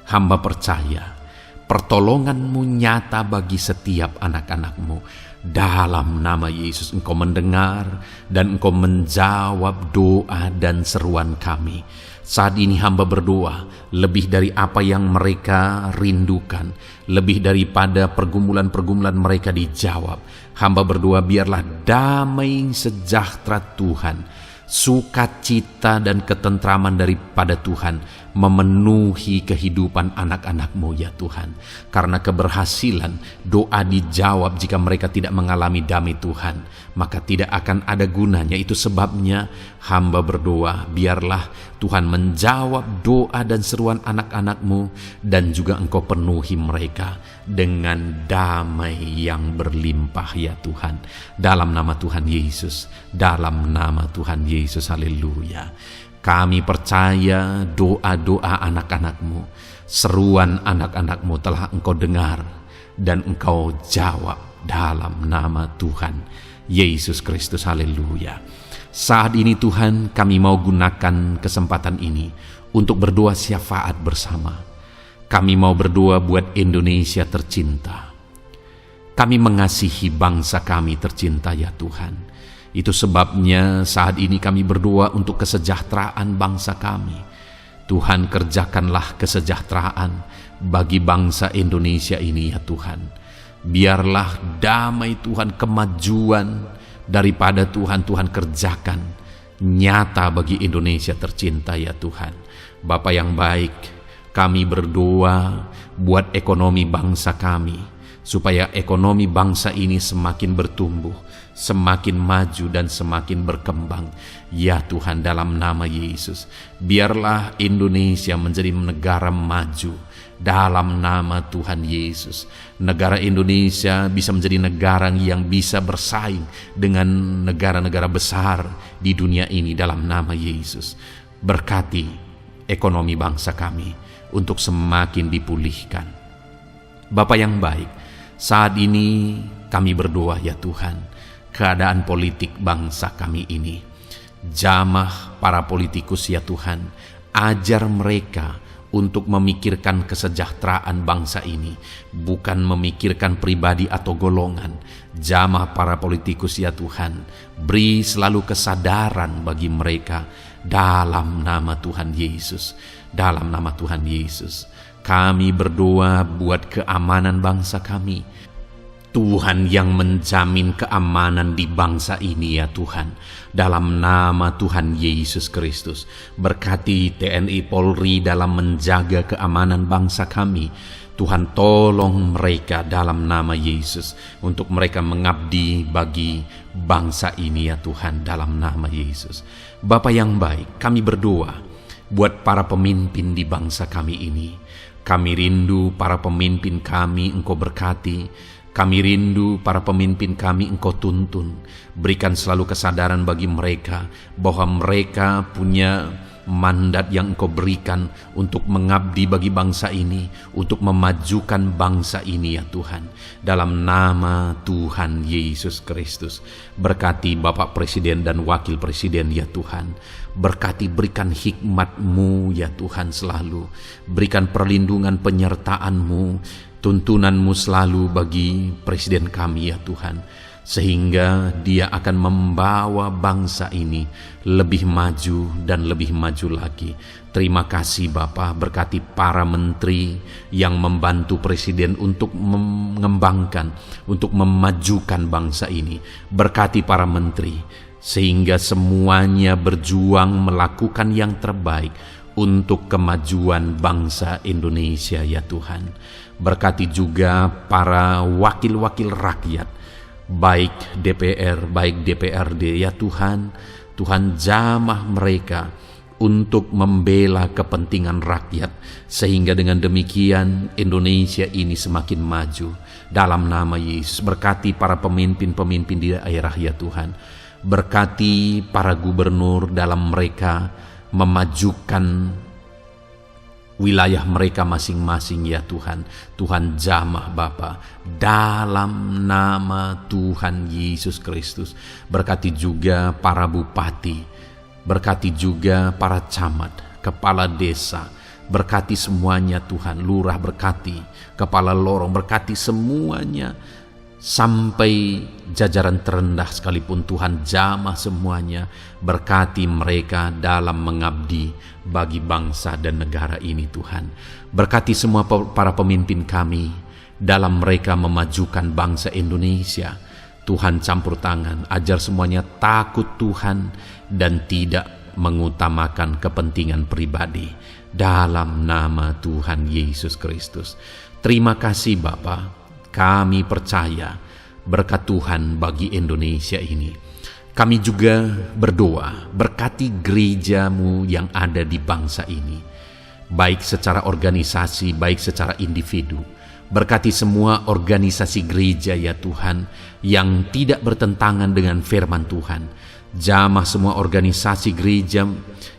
hamba percaya pertolongan-Mu nyata bagi setiap anak-anak-Mu. Dalam nama Yesus, Engkau mendengar dan Engkau menjawab doa dan seruan kami. Saat ini hamba berdoa lebih dari apa yang mereka rindukan, lebih daripada pergumulan-pergumulan mereka dijawab. Hamba berdoa biarlah damai sejahtera Tuhan, sukacita dan ketentraman daripada Tuhan memenuhi kehidupan anak-anak-Mu ya Tuhan. Karena keberhasilan doa dijawab jika mereka tidak mengalami damai Tuhan, maka tidak akan ada gunanya. Itu sebabnya hamba berdoa biarlah Tuhan menjawab doa dan seruan anak-anak-Mu, dan juga Engkau penuhi mereka dengan damai yang berlimpah ya Tuhan. Dalam nama Tuhan Yesus, dalam nama Tuhan Yesus, haleluya. Kami percaya doa-doa anak-anak-Mu, seruan anak-anak-Mu telah Engkau dengar dan Engkau jawab dalam nama Tuhan Yesus Kristus, haleluya. Saat ini Tuhan, kami mau gunakan kesempatan ini untuk berdoa syafaat bersama. Kami mau berdoa buat Indonesia tercinta. Kami mengasihi bangsa kami tercinta ya Tuhan. Itu sebabnya saat ini kami berdoa untuk kesejahteraan bangsa kami. Tuhan, kerjakanlah kesejahteraan bagi bangsa Indonesia ini ya Tuhan. Biarlah damai Tuhan, kemajuan daripada Tuhan kerjakan nyata bagi Indonesia tercinta ya Tuhan. Bapa yang baik, kami berdoa buat ekonomi bangsa kami, supaya ekonomi bangsa ini semakin bertumbuh, semakin maju dan semakin berkembang. Ya Tuhan, dalam nama Yesus, biarlah Indonesia menjadi negara maju dalam nama Tuhan Yesus. Negara Indonesia bisa menjadi negara yang bisa bersaing dengan negara-negara besar di dunia ini dalam nama Yesus. Berkati ekonomi bangsa kami untuk semakin dipulihkan. Bapa yang baik, saat ini kami berdoa ya Tuhan, keadaan politik bangsa kami ini, jamah para politikus ya Tuhan, ajar mereka untuk memikirkan kesejahteraan bangsa ini, bukan memikirkan pribadi atau golongan. Jamah para politikus ya Tuhan, beri selalu kesadaran bagi mereka dalam nama Tuhan Yesus. Dalam nama Tuhan Yesus, kami berdoa buat keamanan bangsa kami. Tuhan yang menjamin keamanan di bangsa ini ya Tuhan, dalam nama Tuhan Yesus Kristus. Berkati TNI Polri dalam menjaga keamanan bangsa kami. Tuhan, tolong mereka dalam nama Yesus, untuk mereka mengabdi bagi bangsa ini ya Tuhan, dalam nama Yesus. Bapa yang baik, kami berdoa buat para pemimpin di bangsa kami ini. Kami rindu para pemimpin kami Engkau berkati. Kami rindu para pemimpin kami Engkau tuntun. Berikan selalu kesadaran bagi mereka bahwa mereka punya mandat yang Engkau berikan untuk mengabdi bagi bangsa ini, untuk memajukan bangsa ini ya Tuhan. Dalam nama Tuhan Yesus Kristus, berkati Bapak Presiden dan Wakil Presiden ya Tuhan. Berkati, berikan hikmat-Mu ya Tuhan selalu. Berikan perlindungan penyertaan-Mu, tuntunan-Mu selalu bagi Presiden kami ya Tuhan, sehingga dia akan membawa bangsa ini lebih maju dan lebih maju lagi. Terima kasih Bapa, berkati para menteri yang membantu Presiden untuk mengembangkan, untuk memajukan bangsa ini. Berkati para menteri, sehingga semuanya berjuang melakukan yang terbaik untuk kemajuan bangsa Indonesia ya Tuhan. Berkati juga para wakil-wakil rakyat, baik DPR, baik DPRD ya Tuhan. Tuhan, jamah mereka untuk membela kepentingan rakyat, sehingga dengan demikian Indonesia ini semakin maju. Dalam nama Yesus, berkati para pemimpin-pemimpin di daerah ya Tuhan. Berkati para gubernur dalam mereka memajukan wilayah mereka masing-masing ya Tuhan. Tuhan, jamah Bapa dalam nama Tuhan Yesus Kristus. Berkati juga para bupati, berkati juga para camat, kepala desa, berkati semuanya Tuhan. Lurah berkati, kepala lorong berkati semuanya, sampai jajaran terendah sekalipun Tuhan, jamah semuanya. Berkati mereka dalam mengabdi bagi bangsa dan negara ini Tuhan. Berkati semua para pemimpin kami dalam mereka memajukan bangsa Indonesia. Tuhan, campur tangan, ajar semuanya takut Tuhan dan tidak mengutamakan kepentingan pribadi. Dalam nama Tuhan Yesus Kristus. Terima kasih Bapa, kami percaya berkat Tuhan bagi Indonesia ini. Kami juga berdoa, berkati gereja-Mu yang ada di bangsa ini, baik secara organisasi, baik secara individu. Berkati semua organisasi gereja ya Tuhan, yang tidak bertentangan dengan firman Tuhan. Jamah semua organisasi gereja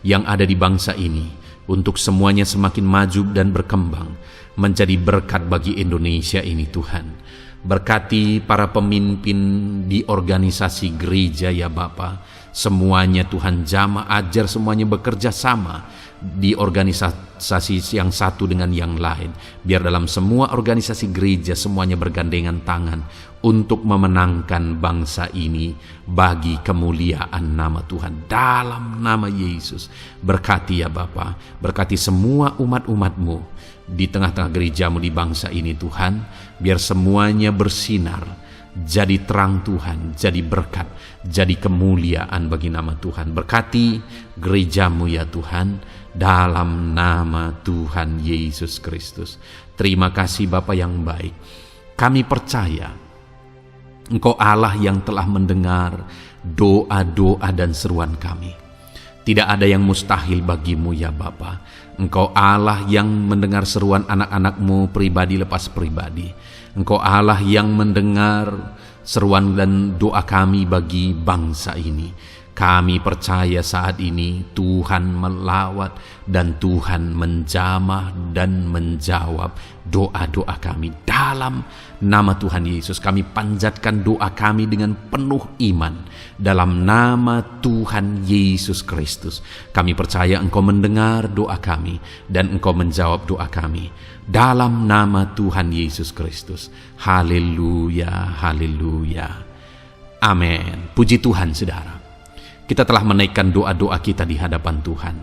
yang ada di bangsa ini, untuk semuanya semakin maju dan berkembang, menjadi berkat bagi Indonesia ini Tuhan. Berkati para pemimpin di organisasi gereja ya Bapa, semuanya Tuhan, jamah, ajar semuanya bekerja sama di organisasi yang satu dengan yang lain. Biar dalam semua organisasi gereja semuanya bergandengan tangan untuk memenangkan bangsa ini bagi kemuliaan nama Tuhan. Dalam nama Yesus, berkati ya Bapa, berkati semua umat-umat-Mu di tengah-tengah gereja-Mu di bangsa ini Tuhan, biar semuanya bersinar, jadi terang Tuhan, jadi berkat, jadi kemuliaan bagi nama Tuhan. Berkati gereja-Mu ya Tuhan, dalam nama Tuhan Yesus Kristus. Terima kasih Bapa yang baik. Kami percaya Engkau Allah yang telah mendengar doa-doa dan seruan kami. Tidak ada yang mustahil bagimu ya Bapa. Engkau Allah yang mendengar seruan anak-anak-Mu pribadi lepas pribadi. Engkau Allah yang mendengar seruan dan doa kami bagi bangsa ini. Kami percaya saat ini Tuhan melawat dan Tuhan menjamah dan menjawab doa-doa kami. Dalam nama Tuhan Yesus kami panjatkan doa kami dengan penuh iman. Dalam nama Tuhan Yesus Kristus kami percaya Engkau mendengar doa kami dan Engkau menjawab doa kami. Dalam nama Tuhan Yesus Kristus. Haleluya, haleluya. Amin. Puji Tuhan saudara. Kita telah menaikkan doa-doa kita di hadapan Tuhan.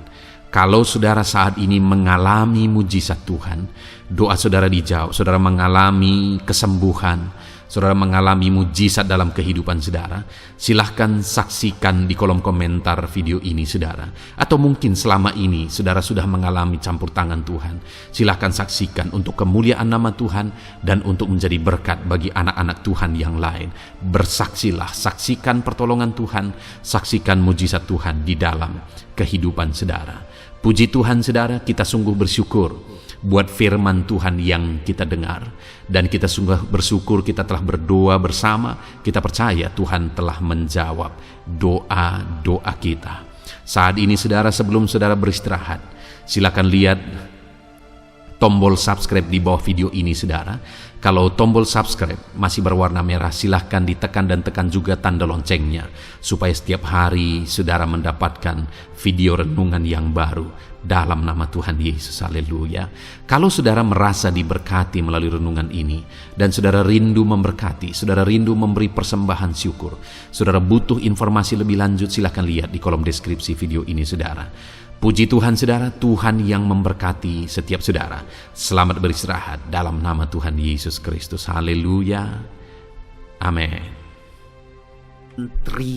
Kalau saudara saat ini mengalami mujizat Tuhan, doa saudara dijawab, saudara mengalami kesembuhan, saudara mengalami mujizat dalam kehidupan saudara, silahkan saksikan di kolom komentar video ini saudara. Atau mungkin selama ini saudara sudah mengalami campur tangan Tuhan, silahkan saksikan untuk kemuliaan nama Tuhan dan untuk menjadi berkat bagi anak-anak Tuhan yang lain. Bersaksilah, saksikan pertolongan Tuhan, saksikan mujizat Tuhan di dalam kehidupan saudara. Puji Tuhan saudara, kita sungguh bersyukur buat firman Tuhan yang kita dengar. Dan kita sungguh bersyukur kita telah berdoa bersama. Kita percaya Tuhan telah menjawab doa-doa kita. Saat ini saudara, sebelum saudara beristirahat, silakan lihat tombol subscribe di bawah video ini saudara. Kalau tombol subscribe masih berwarna merah, silahkan ditekan dan tekan juga tanda loncengnya, supaya setiap hari saudara mendapatkan video renungan yang baru dalam nama Tuhan Yesus. Haleluya. Kalau saudara merasa diberkati melalui renungan ini, dan saudara rindu memberkati, saudara rindu memberi persembahan syukur, saudara butuh informasi lebih lanjut, silahkan lihat di kolom deskripsi video ini saudara. Puji Tuhan saudara, Tuhan yang memberkati setiap saudara. Selamat beristirahat dalam nama Tuhan Yesus Kristus. Haleluya. Amin.